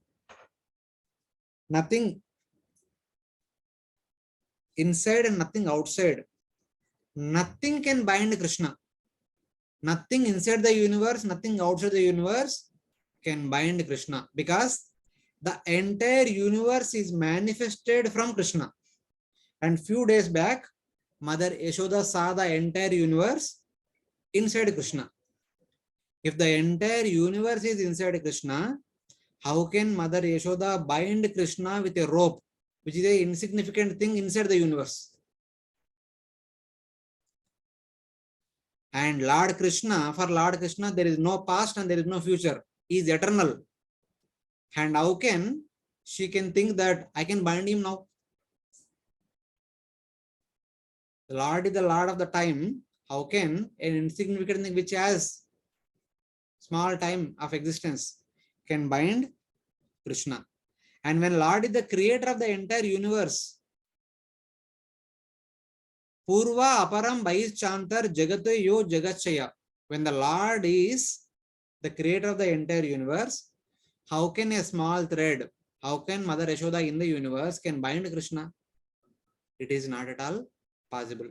nothing inside and nothing outside. Nothing can bind Krishna. Nothing inside the universe, nothing outside the universe can bind Krishna, because the entire universe is manifested from Krishna. And few days back, Mother Yashoda saw the entire universe inside Krishna. If the entire universe is inside Krishna, how can Mother Yashoda bind Krishna with a rope, which is an insignificant thing inside the universe? And Lord Krishna, for Lord Krishna, there is no past and there is no future. He is eternal. And how can she can think that I can bind him now? The Lord is the Lord of the time. How can an insignificant thing which has small time of existence can bind Krishna? And when Lord is the creator of the entire universe, Purva aparam Bhaishchantar Jagate yo Jagatchaya. When the Lord is the creator of the entire universe, how can a small thread, how can Mother Yashoda in the universe can bind Krishna? It is not at all possible.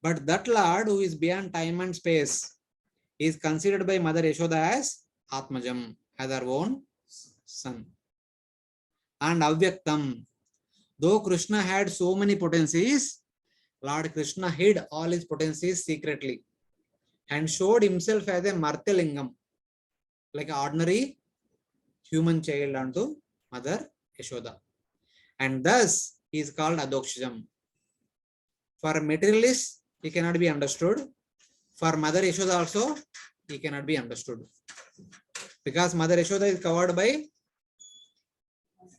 But that Lord who is beyond time and space is considered by Mother Yashoda as Atmajam, as her own son. And Avyaktam. Though Krishna had so many potencies, Lord Krishna hid all his potencies secretly and showed himself as a Martyalingam, like an ordinary human child unto Mother Yashoda. And thus he is called Adokshajam. For materialists, he cannot be understood. For Mother Yashoda also, he cannot be understood. Because Mother Yashoda is covered by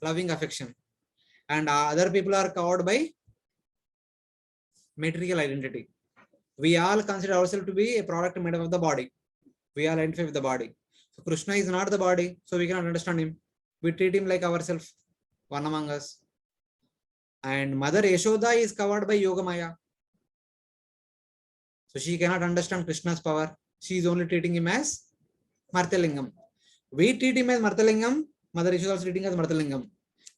loving affection. And other people are covered by material identity. We all consider ourselves to be a product made up of the body. We all identify with the body. So Krishna is not the body, so we cannot understand him. We treat him like ourselves, one among us. And Mother Yashoda is covered by Yogamaya. So she cannot understand Krishna's power. She is only treating him as Martyalingam. We treat him as Martyalingam. Mother Yashoda is treating as Martyalingam.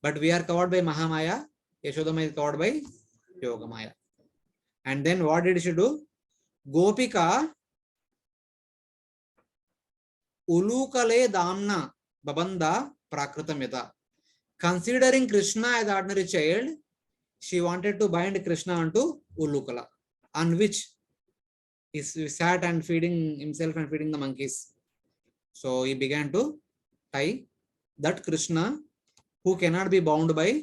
But we are covered by Mahamaya. Yashodama is covered by Yogamaya. And then what did she do? Gopika Ulukale Damna Babanda Prakritam Yata. Considering Krishna as ordinary child, she wanted to bind Krishna onto Ulukala, on which He sat and feeding himself and feeding the monkeys. So he began to tie that Krishna, who cannot be bound by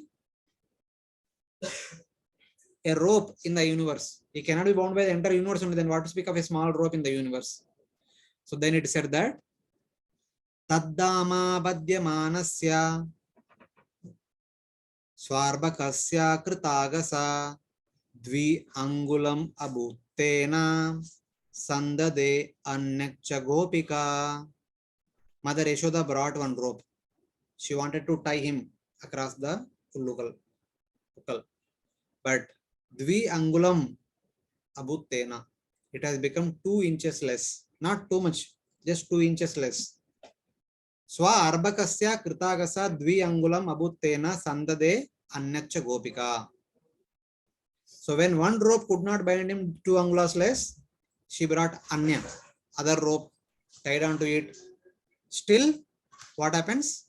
a rope in the universe. He cannot be bound by the entire universe only. Then what to speak of a small rope in the universe? So then it said that Taddama Badhyamanasya Swarbakasya Kritagasa Dvi Angulam Abhuttena Sandade Annekcha Gopika. Mother Yashoda brought one rope. She wanted to tie him across the Ullukal. But Dvi Angulam Abhuttena. It has become 2 inches less. Not too much, just 2 inches less. Swa Arbakasya Kritagasa Dvi Angulam Abhuttena Sandade Annekcha Gopika. So when one rope could not bind him 2 angulas less, she brought Anya, other rope, tied onto it. Still, what happens?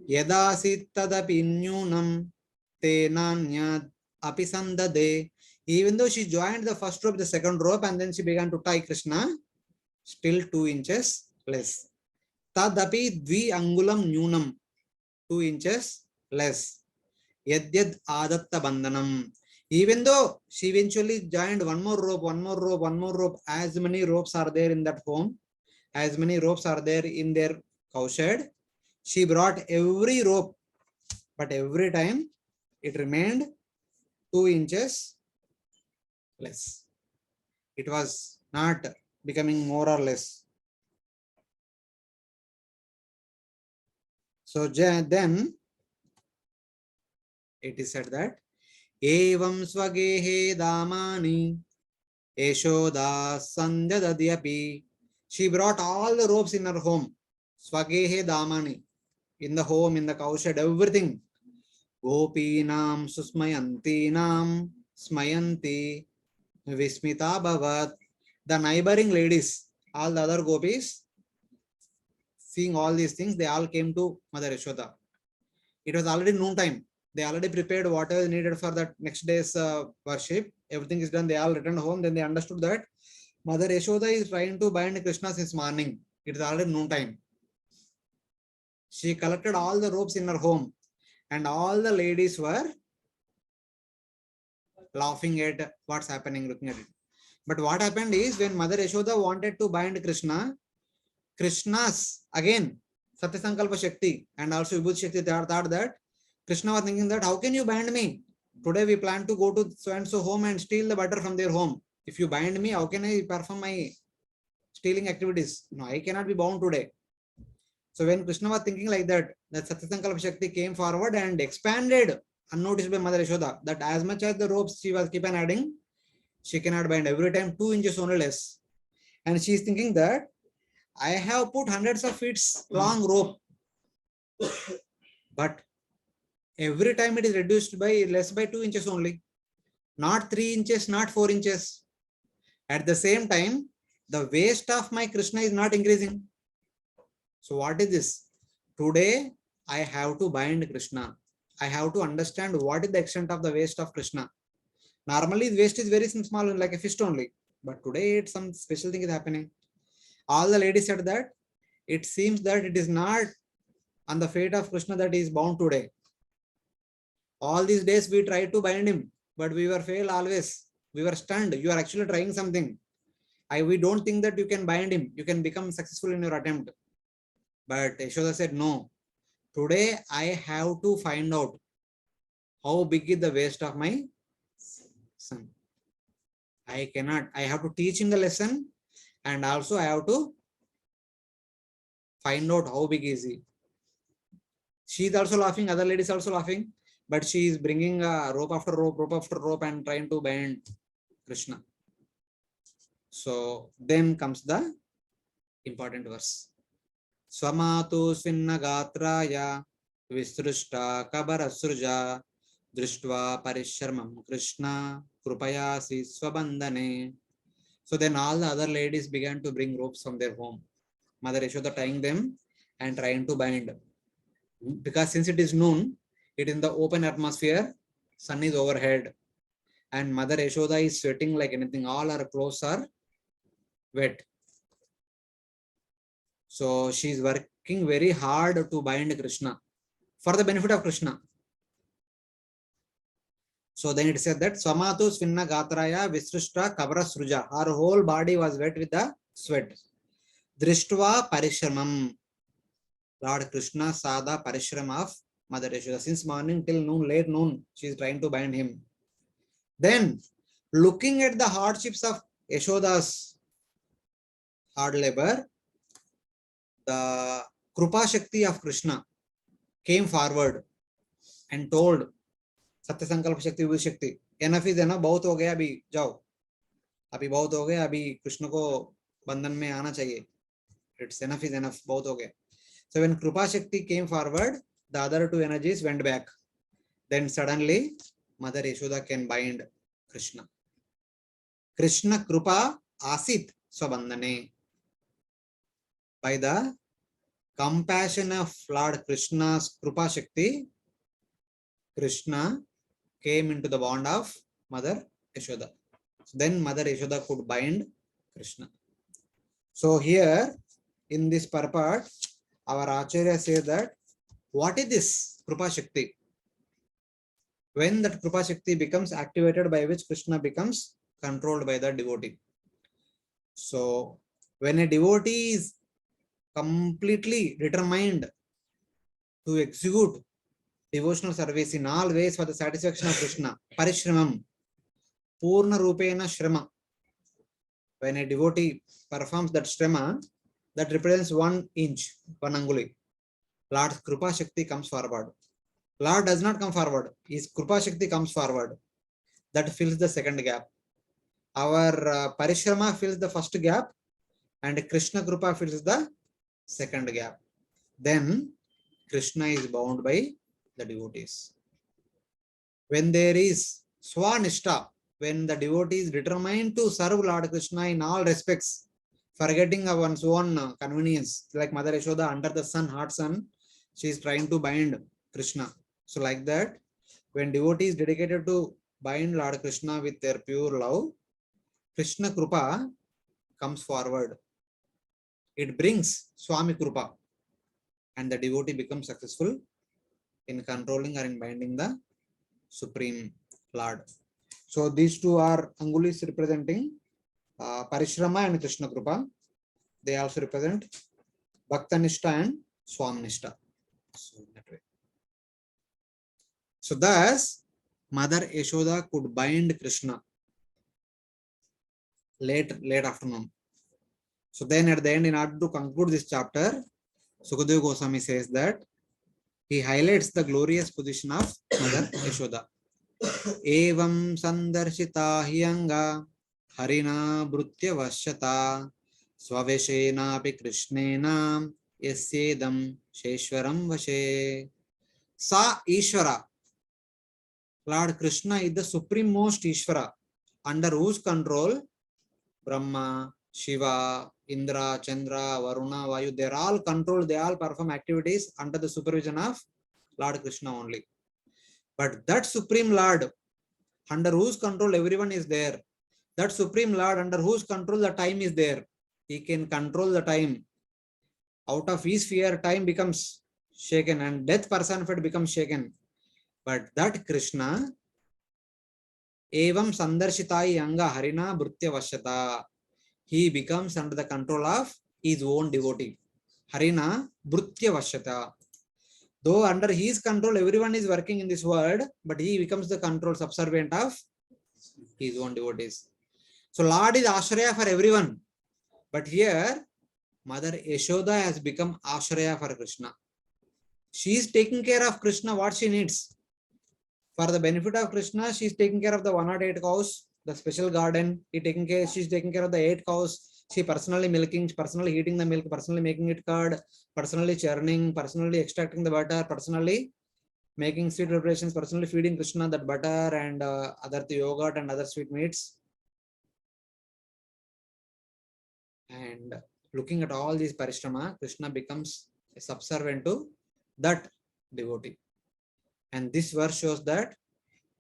Yada sittadapi nyunam tenanya apisandade. Even though she joined the first rope, the second rope, and then she began to tie Krishna, still 2 inches less. Tadapi dvi angulam nyunam, 2 inches less. Yadyad adatta bandhanam. Even though she eventually joined one more rope, as many ropes are there in that home, as many ropes are there in their cow shed, she brought every rope, but every time it remained 2 inches less. It was not becoming more or less. So then it is said that Evam swagehe damani Eshoda sandhyadadyapi. She brought all the ropes in her home. Swagehe damani. In the home, in the cow shed, everything. Gopinam susmayantinam smayanti vismita bhavat. The neighboring ladies, all the other gopis, seeing all these things, they all came to Mother Yashoda. It was already noon time. They already prepared whatever is needed for that next day's worship. Everything is done. They all returned home. Then they understood that Mother Yashoda is trying to bind Krishna since morning. It is already noon time. She collected all the ropes in her home, and all the ladies were laughing at what's happening, looking at it. But what happened is, when Mother Yashoda wanted to bind Krishna, Krishna's, again, Satya Sankalpa Shakti and also Vibhuti Shakti, they thought that Krishna was thinking that, how can you bind me? Today we plan to go to so and so home and steal the butter from their home. If you bind me, how can I perform my stealing activities? No, I cannot be bound today. So when Krishna was thinking like that, that Satya Sankalpa Shakti came forward and expanded, unnoticed by Mother Yashoda, that as much as the ropes she was keep on adding, she cannot bind. Every time 2 inches only less. And she is thinking that I have put hundreds of feet long rope, but every time it is reduced by less by 2 inches only, not 3 inches, not 4 inches. At the same time, the waist of my Krishna is not increasing. So what is this? Today, I have to bind Krishna. I have to understand what is the extent of the waist of Krishna. Normally, the waist is very small, like a fist only. But today, it's some special thing is happening. All the ladies said that it seems that it is not on the fate of Krishna that he is bound today. All these days we tried to bind him, but we were failed always. We were stunned. You are actually trying something. We don't think that you can bind him. You can become successful in your attempt. But Yashoda said, no. Today I have to find out how big is the waist of my son. I cannot. I have to teach him the lesson, and also I have to find out how big is he. She is also laughing. Other ladies also laughing. But she is bringing rope after rope and trying to bind Krishna. So then comes the important verse. Swamatu svinna gatraya visrushta kabarasruja drishtva parisharmam Krishna krupayasi swabandhane. So then all the other ladies began to bring ropes from their home. Mother Yashoda tying them and trying to bind. Because since it is noon, it is in the open atmosphere, sun is overhead, and Mother Yashoda is sweating like anything. All her clothes are wet. So she is working very hard to bind Krishna for the benefit of Krishna. So then it said that Swamatu Svinna Gatraya Visrushta Kavara Sruja. Her whole body was wet with the sweat. Drishtva Parishramam. Lord Krishna saw the parishram of Mother Yashoda. Since morning till noon, late noon, she is trying to bind him. Then, looking at the hardships of Yashoda's hard labor, the Krupa Shakti of Krishna came forward and told Satya Sankalpa Shakti Vibhuti Shakti, enough is enough, बहुत हो गया अभी जाओ, अभी बहुत हो गया, अभी कृष्ण को बंधन में आना चाहिए. It's enough is enough, बहुत हो गया. So when Krupa Shakti came forward, the other two energies went back. Then suddenly Mother Yashoda can bind Krishna. Krishna Krupa Asit Swabandhane. By the compassion of Lord Krishna's Krupa Shakti, Krishna came into the bond of Mother Yashoda. So then Mother Yashoda could bind Krishna. So here in this purport, our Acharya says that what is this Krupa Shakti? When that Krupa Shakti becomes activated, by which Krishna becomes controlled by the devotee. So when a devotee is completely determined to execute devotional service in all ways for the satisfaction of Krishna, Parishramam, Purna Rupena Shrama. When a devotee performs that Shrama, that represents 1 inch, 1 anguli, Lord's Krupa Shakti comes forward. Lord does not come forward. His Krupa Shakti comes forward. That fills the second gap. Our Parishrama fills the first gap and Krishna Krupa fills the second gap. Then Krishna is bound by the devotees. When there is Swanishta, when the devotee is determined to serve Lord Krishna in all respects, forgetting of one's own convenience, like Mother Yashoda under the sun, hot sun, she is trying to bind Krishna. So like that, when devotee is dedicated to bind Lord Krishna with their pure love, Krishna Krupa comes forward. It brings Swami Krupa and the devotee becomes successful in controlling or in binding the Supreme Lord. So these two are Angulis representing Parishrama and Krishna Krupa. They also represent Bhaktanishta and Swaminishta. So that way. So thus, Mother Yashoda could bind Krishna late afternoon. So then at the end, in order to conclude this chapter, Sukadeva Goswami says that he highlights the glorious position of Mother Yashoda. Evam sandarshita hiyanga harina brutya vashyata swaveshena api krishnena yasyedam sheshwaram vashe. Sa Ishvara. Lord Krishna is the supreme most Ishvara, under whose control Brahma, Shiva, Indra, Chandra, Varuna, Vayu, they are all controlled, they all perform activities under the supervision of Lord Krishna only. But that Supreme Lord, under whose control everyone is there, that Supreme Lord, under whose control the time is there, he can control the time. Out of his fear, time becomes shaken and death personified becomes shaken. But that Krishna, Evam Sandarshitai Anga Harina Brutya Vashyata, he becomes under the control of his own devotee. Harina Brutya Vashyata. Though under his control everyone is working in this world, but he becomes the control subservient of his own devotees. So Lord is Ashraya for everyone. But here, Mother Yashoda has become Ashraya for Krishna. She is taking care of Krishna what she needs. For the benefit of Krishna, she is taking care of the 108 cows, the special garden. She is taking care of the 8 cows. She personally milking, personally heating the milk, personally making it curd, personally churning, personally extracting the butter, personally making sweet preparations, personally feeding Krishna that butter and other yogurt and other sweet meats. And looking at all these parishrama, Krishna becomes a subservient to that devotee. And this verse shows that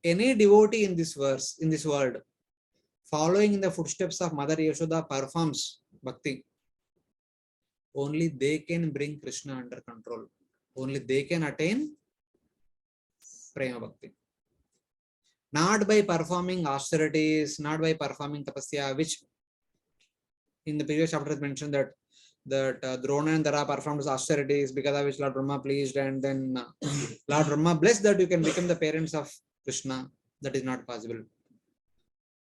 any devotee in this world following in the footsteps of Mother Yashoda performs bhakti, only they can bring Krishna under control. Only they can attain prema bhakti. Not by performing austerities, not by performing tapasya, which in the previous chapter is mentioned that Drona and Dara performed austerities because of which Lord Brahma pleased, and then Lord Brahma blessed that you can become the parents of Krishna. That is not possible.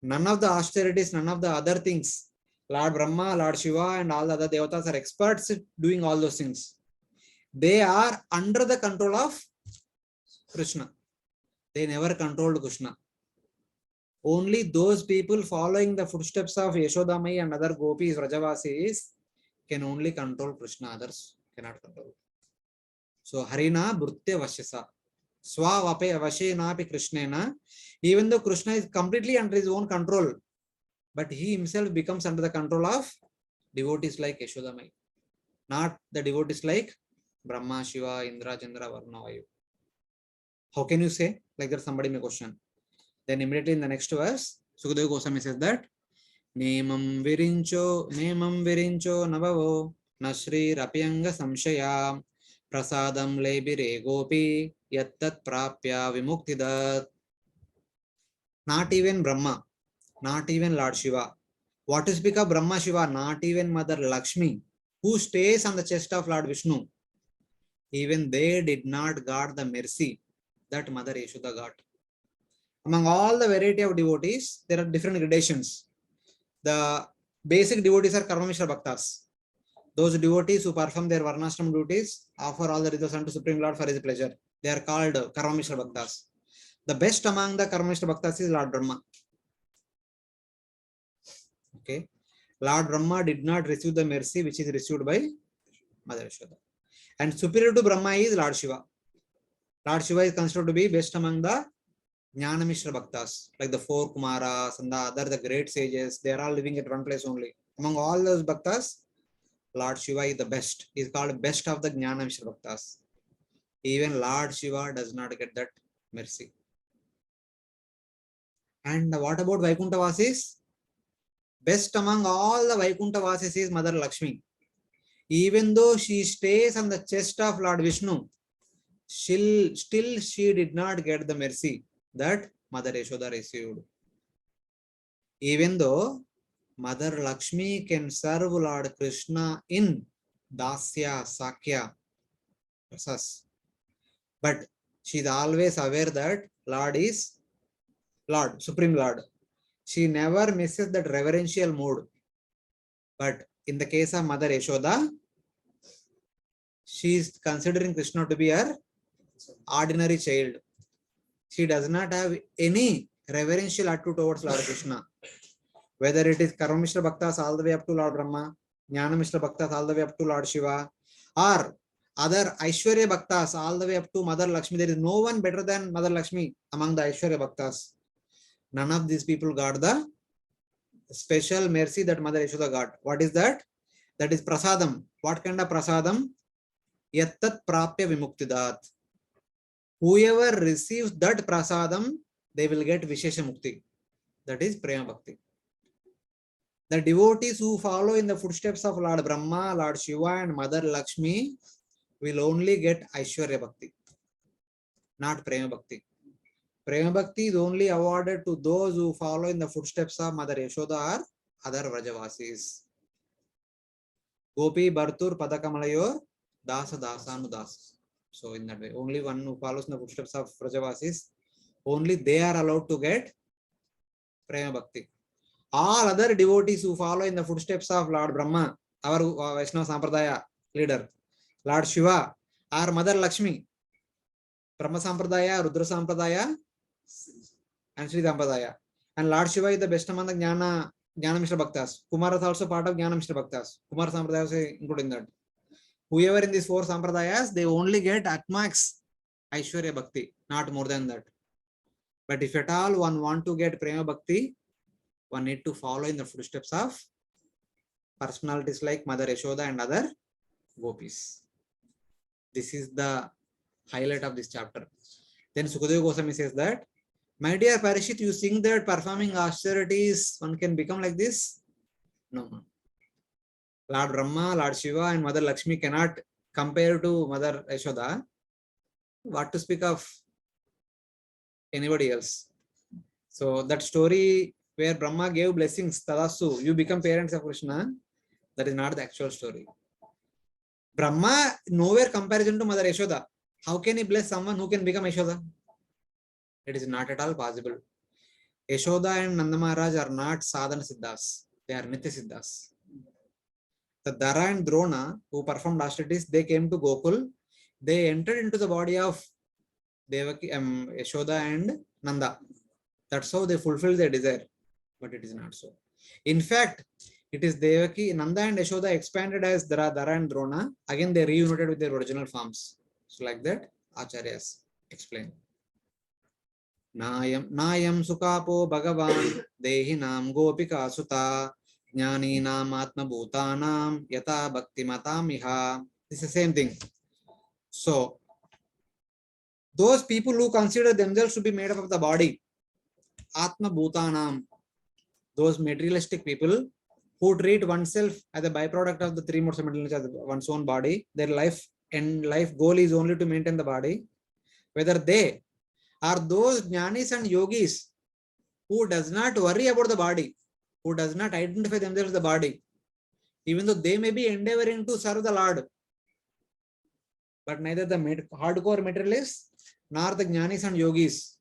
None of the austerities, none of the other things. Lord Brahma, Lord Shiva, and all the other devatas are experts at doing all those things. They are under the control of Krishna. They never controlled Krishna. Only those people following the footsteps of Yashodamai and other gopis, Rajavasis, can only control Krishna. Others cannot control. So Harina Bhrutya Vashyasa. Swa Vape Vashena Pi Krishnena. Even though Krishna is completely under his own control, but he himself becomes under the control of devotees like Yashodamai. Not the devotees like Brahma, Shiva, Indra, Chandra, Varuna, Vayu. How can you say? Like that somebody may question. Then immediately in the next verse, Sukadeva Goswami says that Nemam Virincho Navavo Nashri Rapyanga Samshaya Prasadam Lebire Gopi Yattat Prapya Vimuktidat. Not even Brahma, not even Lord Shiva. What to speak of Brahma Shiva? Not even Mother Lakshmi, who stays on the chest of Lord Vishnu. Even they did not guard the mercy that Mother Yashoda got. Among all the variety of devotees, there are different gradations. The basic devotees are Karma Mishra Bhaktas. Those devotees who perform their Varnashram duties, offer all the rituals unto Supreme Lord for his pleasure. They are called Karma Mishra Bhaktas. The best among the Karma Mishra Bhaktas is Lord Brahma. Okay. Lord Brahma did not receive the mercy which is received by Mother Yashoda. And superior to Brahma is Lord Shiva. Lord Shiva is considered to be best among the Jnana Mishra Bhaktas, like the four Kumaras and the great sages. They are all living at one place only. Among all those Bhaktas, Lord Shiva is the best. He is called best of the Jnana Mishra Bhaktas. Even Lord Shiva does not get that mercy. And what about Vaikuntha Vasis? Best among all the Vaikuntha Vasis is Mother Lakshmi. Even though she stays on the chest of Lord Vishnu, still she did not get the mercy that Mother Yashoda received. Even though Mother Lakshmi can serve Lord Krishna in Dasya, Sakya, Rasas, but she is always aware that Lord is Lord, Supreme Lord. She never misses that reverential mode. But in the case of Mother Yashoda, she is considering Krishna to be her ordinary child. She does not have any reverential attitude towards Lord Krishna. Whether it is Karma Mishra Bhaktas all the way up to Lord Brahma, Jnana Mishra Bhaktas all the way up to Lord Shiva, or other Aishwarya Bhaktas all the way up to Mother Lakshmi. There is no one better than Mother Lakshmi among the Aishwarya Bhaktas. None of these people got the special mercy that Mother Yashoda got. What is that? That is prasadam. What kind of prasadam? Yattat prapya vimuktidat. Whoever receives that prasadam, they will get Vishesha Mukti. That is Prema Bhakti. The devotees who follow in the footsteps of Lord Brahma, Lord Shiva and Mother Lakshmi will only get Aishwarya Bhakti, not Prema Bhakti. Prema Bhakti is only awarded to those who follow in the footsteps of Mother Yashoda or other Vrajavasis. Gopi Bhartur Padakamalayur Dasa Dasanu Das. So in that way, only one who follows in the footsteps of Vrajavasis, only they are allowed to get Prema Bhakti. All other devotees who follow in the footsteps of Lord Brahma, our Vaishnava Sampradaya leader, Lord Shiva, or Mother Lakshmi, Brahma Sampradaya, Rudra Sampradaya, and Sri Sampradaya. And Lord Shiva is the best among the Jnana Mishra Bhaktas. Kumara is also part of Jnana Mishra Bhaktas. Kumar Sampradaya is included in that. Whoever in these four Sampradayas, they only get at max Aishwarya Bhakti, not more than that. But if at all one want to get Prema Bhakti, one need to follow in the footsteps of personalities like Mother Yashoda and other gopis. This is the highlight of this chapter. Then Sukadeva Goswami says that My dear Parishit, you think that performing austerities one can become like this? No. Lord Brahma, Lord Shiva, and Mother Lakshmi cannot compare to Mother Yashoda. What to speak of anybody else? So that story where Brahma gave blessings, Tadasu, you become parents of Krishna, that is not the actual story. Brahma nowhere comparison to Mother Yashoda. How can he bless someone who can become Yashoda? It is not at all possible. Yashoda and Nanda Maharaj are not sadhana siddhas. They are nitya siddhas. The Dara and Drona, who performed austerities, they came to Gokul. They entered into the body of Devaki, Yashoda and Nanda. That's how they fulfill their desire. But it is not so. In fact, it is Devaki, Nanda and Yashoda expanded as Dara and Drona. Again, they reunited with their original forms. So like that, Acharyas explain. Nayam sukapo bhagavan dehinam gopika sutta jnaninam atma bhutanam yata bhakti matam iha. This is the same thing. So, those people who consider themselves to be made up of the body, atma bhutanam, those materialistic people who treat oneself as a byproduct of the three modes of materialism as one's own body, their life goal is only to maintain the body. Whether they are those jnanis and yogis who does not worry about the body, who does not identify themselves as the body, even though they may be endeavoring to serve the Lord, but neither the hardcore materialists nor the jnanis and yogis,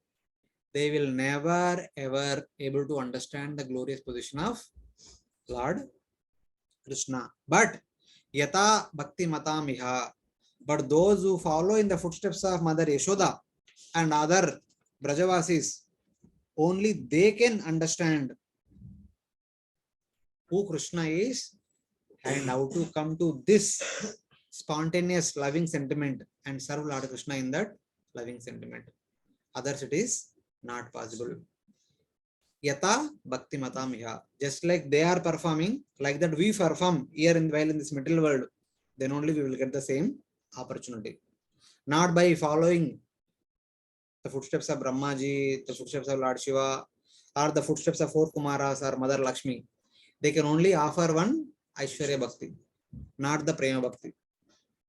they will never ever able to understand the glorious position of Lord Krishna. But yata bhakti matamiha, but those who follow in the footsteps of Mother Yashoda and other Brajavasis, only they can understand who Krishna is and how to come to this spontaneous loving sentiment and serve Lord Krishna in that loving sentiment. Others it is not possible. Yata bhakti matamiha. Just like they are performing, like that we perform here while in this material world, then only we will get the same opportunity. Not by following the footsteps of Brahmaji, the footsteps of Lord Shiva, or the footsteps of four Kumaras or Mother Lakshmi. They can only offer one Aishwarya Bhakti, not the Prema Bhakti.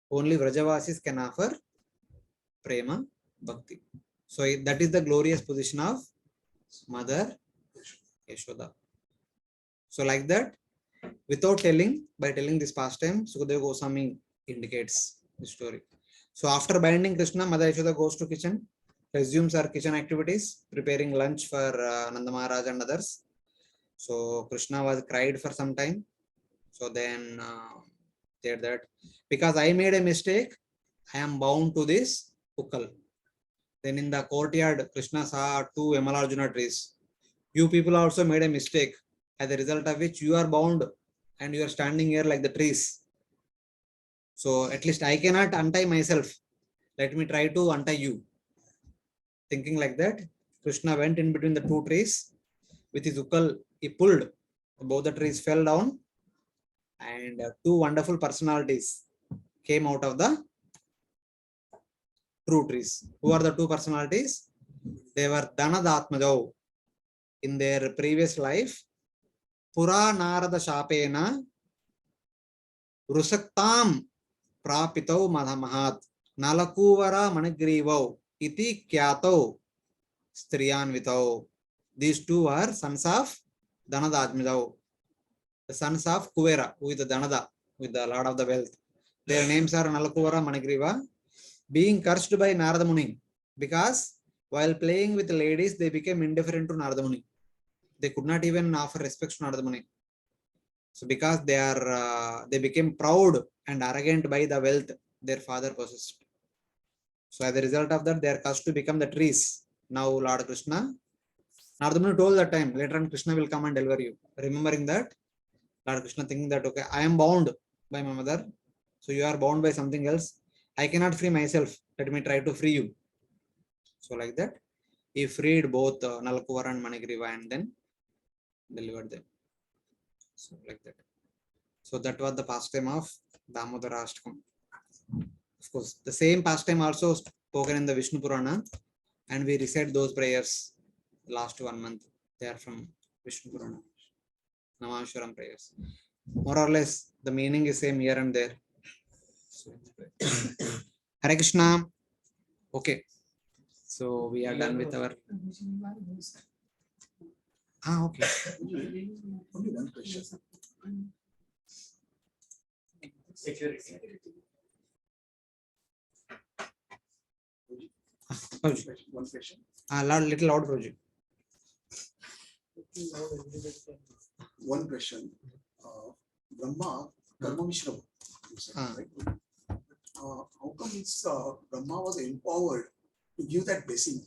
Only Vrajavasis can offer Prema Bhakti. So that is the glorious position of Mother Yashoda. So like that, without telling, by telling this pastime, Sukadeva Goswami indicates the story. So after binding Krishna, Mother Yashoda goes to kitchen, resumes her kitchen activities, preparing lunch for Nanda Maharaj and others. So Krishna was cried for some time. So then said that because I made a mistake, I am bound to this Ukkal. Then in the courtyard, Krishna saw two Yamalarjuna trees. You people also made a mistake, as a result of which you are bound and you are standing here like the trees. So at least I cannot untie myself. Let me try to untie you. Thinking like that, Krishna went in between the two trees. With his ukkal, he pulled. Both the trees fell down and two wonderful personalities came out of the true trees. Who are the two personalities? They were Dhanadhatmadau. In their previous life, Pura Narada Shapena Rusaktam Prapitau Madhamahat Nalakuvara Manigrivau Iti Kyatau Striyanvitau. These two are sons of Dhanadhatmadau. The sons of Kuvera, who is the Dhanada, with the Lord of the Wealth. Their names are Nalakuvara Manigriva, being cursed by Narada Muni because while playing with the ladies, they became indifferent to Narada Muni. They could not even offer respect to Narada Muni. So because they became proud and arrogant by the wealth their father possessed. So as a result of that, they are cursed to become the trees. Now Lord Krishna, Narada Muni told that time, later on Krishna will come and deliver you. Remembering that, Lord Krishna thinking that, okay, I am bound by my mother. So you are bound by something else. I cannot free myself. Let me try to free you. So like that, he freed both Nalakuvara and Manigriva and then delivered them. So like that. So that was the pastime of Dhamodhara Ashtakam. Of course, the same pastime also spoken in the Vishnu Purana, and we recite those prayers last 1 month. They are from Vishnu Purana. Namashwaram prayers. More or less, the meaning is same here and there. Hare Krishna. Okay. So we are done with our. Okay. Only one question. Security. One question. Little loud project. One question. Brahma, Karma Mishra. Right? How come it's Brahma was empowered to give that blessing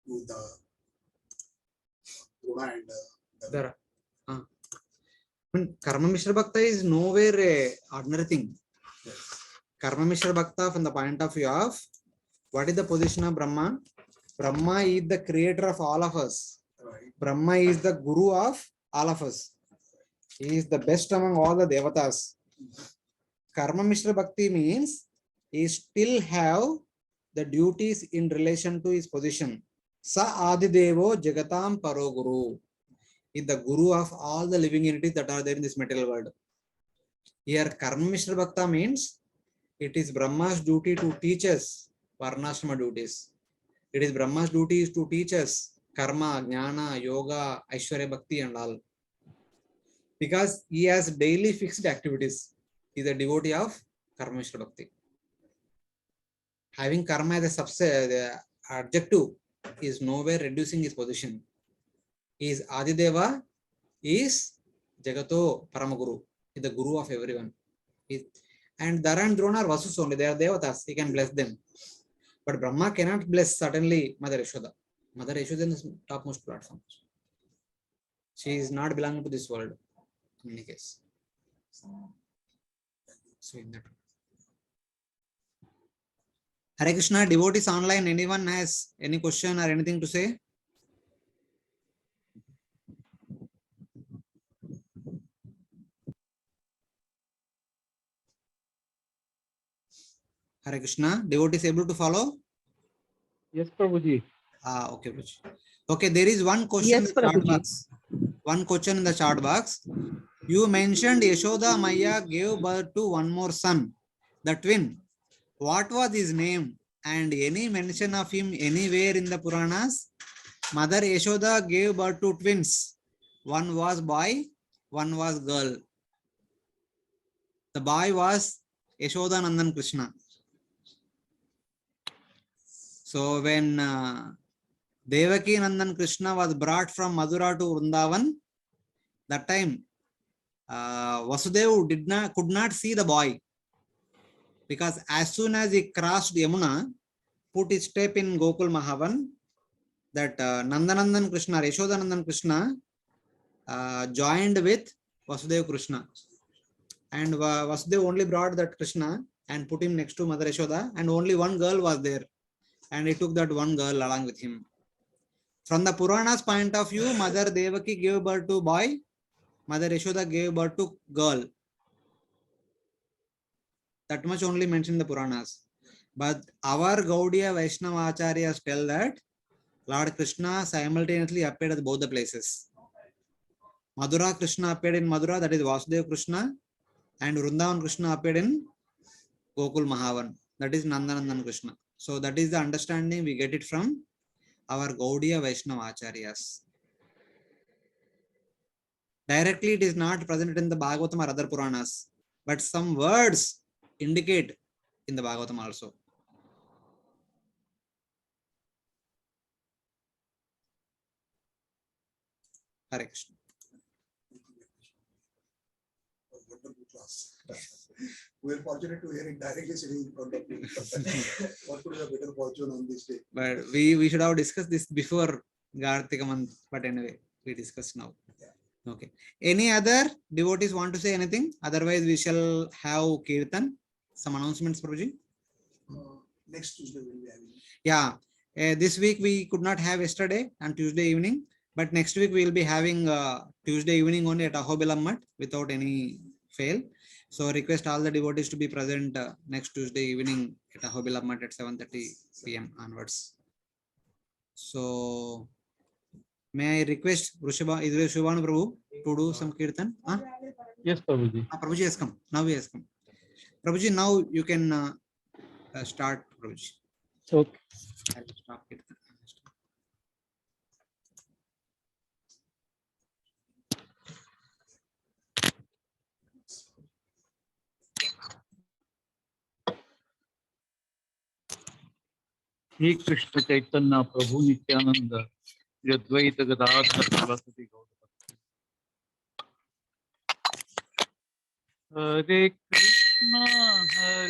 to the Drona and Dara. Karma Mishra Bhakta is nowhere a ordinary thing. Karma Mishra Bhakta, from the point of view of what is the position of Brahma? Brahma is the creator of all of us. Right. Brahma is the guru of all of us. He is the best among all the devatas. Karma Mishra Bhakti means he still have the duties in relation to his position. Sa Adidevo Jagatam Paro Guru is the guru of all the living entities that are there in this material world. Here Karma Mishra Bhakta means it is Brahma's duty to teach us Varnashrama duties. It is Brahma's duty is to teach us karma, jnana, yoga, Aishwarya Bhakti and all. Because he has daily fixed activities. He is a devotee of Karma Mishra Bhakti. Having karma as a the adjective is nowhere reducing his position. He is Adideva, is Jagato Paramaguru, is the guru of everyone. And Dara and Drona are Vasus only, they are Devatas, he can bless them. But Brahma cannot bless certainly Mother Yashoda. Mother Yashoda is the topmost platform. She is not belonging to this world in any case. So in that. Hare Krishna, devotees online, anyone has any question or anything to say? Hare Krishna, devotees able to follow? Yes, Prabhuji. Okay, Prabhuji. Okay, there is one question in the chat box. One question in the chat box. You mentioned Yashoda Maya gave birth to one more son, the twin. What was his name? And any mention of him anywhere in the Puranas? Mother Yashoda gave birth to twins. One was boy, one was girl. The boy was Yashoda Nandan Krishna. So when Devaki Nandan Krishna was brought from Madura to Vrindavan, that time Vasudeva could not see the boy, because as soon as he crossed Yamuna, put his step in Gokul Mahavan, that Nandanandan Krishna, Yashodanandan Krishna joined with Vasudeva Krishna, and Vasudeva only brought that Krishna and put him next to Mother Yashoda, and only one girl was there, and he took that one girl along with him. From the Puranas point of view, Mother Devaki gave birth to boy, Mother Yashoda gave birth to girl. That much only mentioned in the Puranas. But our Gaudiya Vaishnava Acharyas tell that Lord Krishna simultaneously appeared at both the places. Madura Krishna appeared in Madura, that is Vasudeva Krishna, and Vrindavan Krishna appeared in Gokul Mahavan, that is Nandanandan Krishna. So that is the understanding we get it from our Gaudiya Vaishnava Acharyas. Directly it is not present in the Bhagavatam or other Puranas, but some words indicate in the Bhagavatam also. Hare Krishna. wonderful class. We are fortunate to hear it directly sitting in front of you. What could be a better fortune on this day? But we should have discussed this before Kartika month, but anyway, we discuss now. Yeah. Okay. Any other devotees want to say anything? Otherwise, we shall have Kirtan. Some announcements, Prabhuji? Next Tuesday we will be having. Yeah. This week we could not have yesterday and Tuesday evening, but next week we will be having Tuesday evening only at Ahobilam Mat without any fail. So request all the devotees to be present next Tuesday evening at Ahobilam Mat at 7:30 p.m. onwards. So may I request Shubhanu Prabhu to do some kirtan? Huh? Yes, Prabhuji. Prabhuji has come. Now he has come. Prabhuji, now you can start, Prabhuji. Okay. I will stop kirtan. He Krishna Chaitanya Prabhu Nityananda Yadvaita Gadadhar Saraswati Gaura. Hare Krishna Hare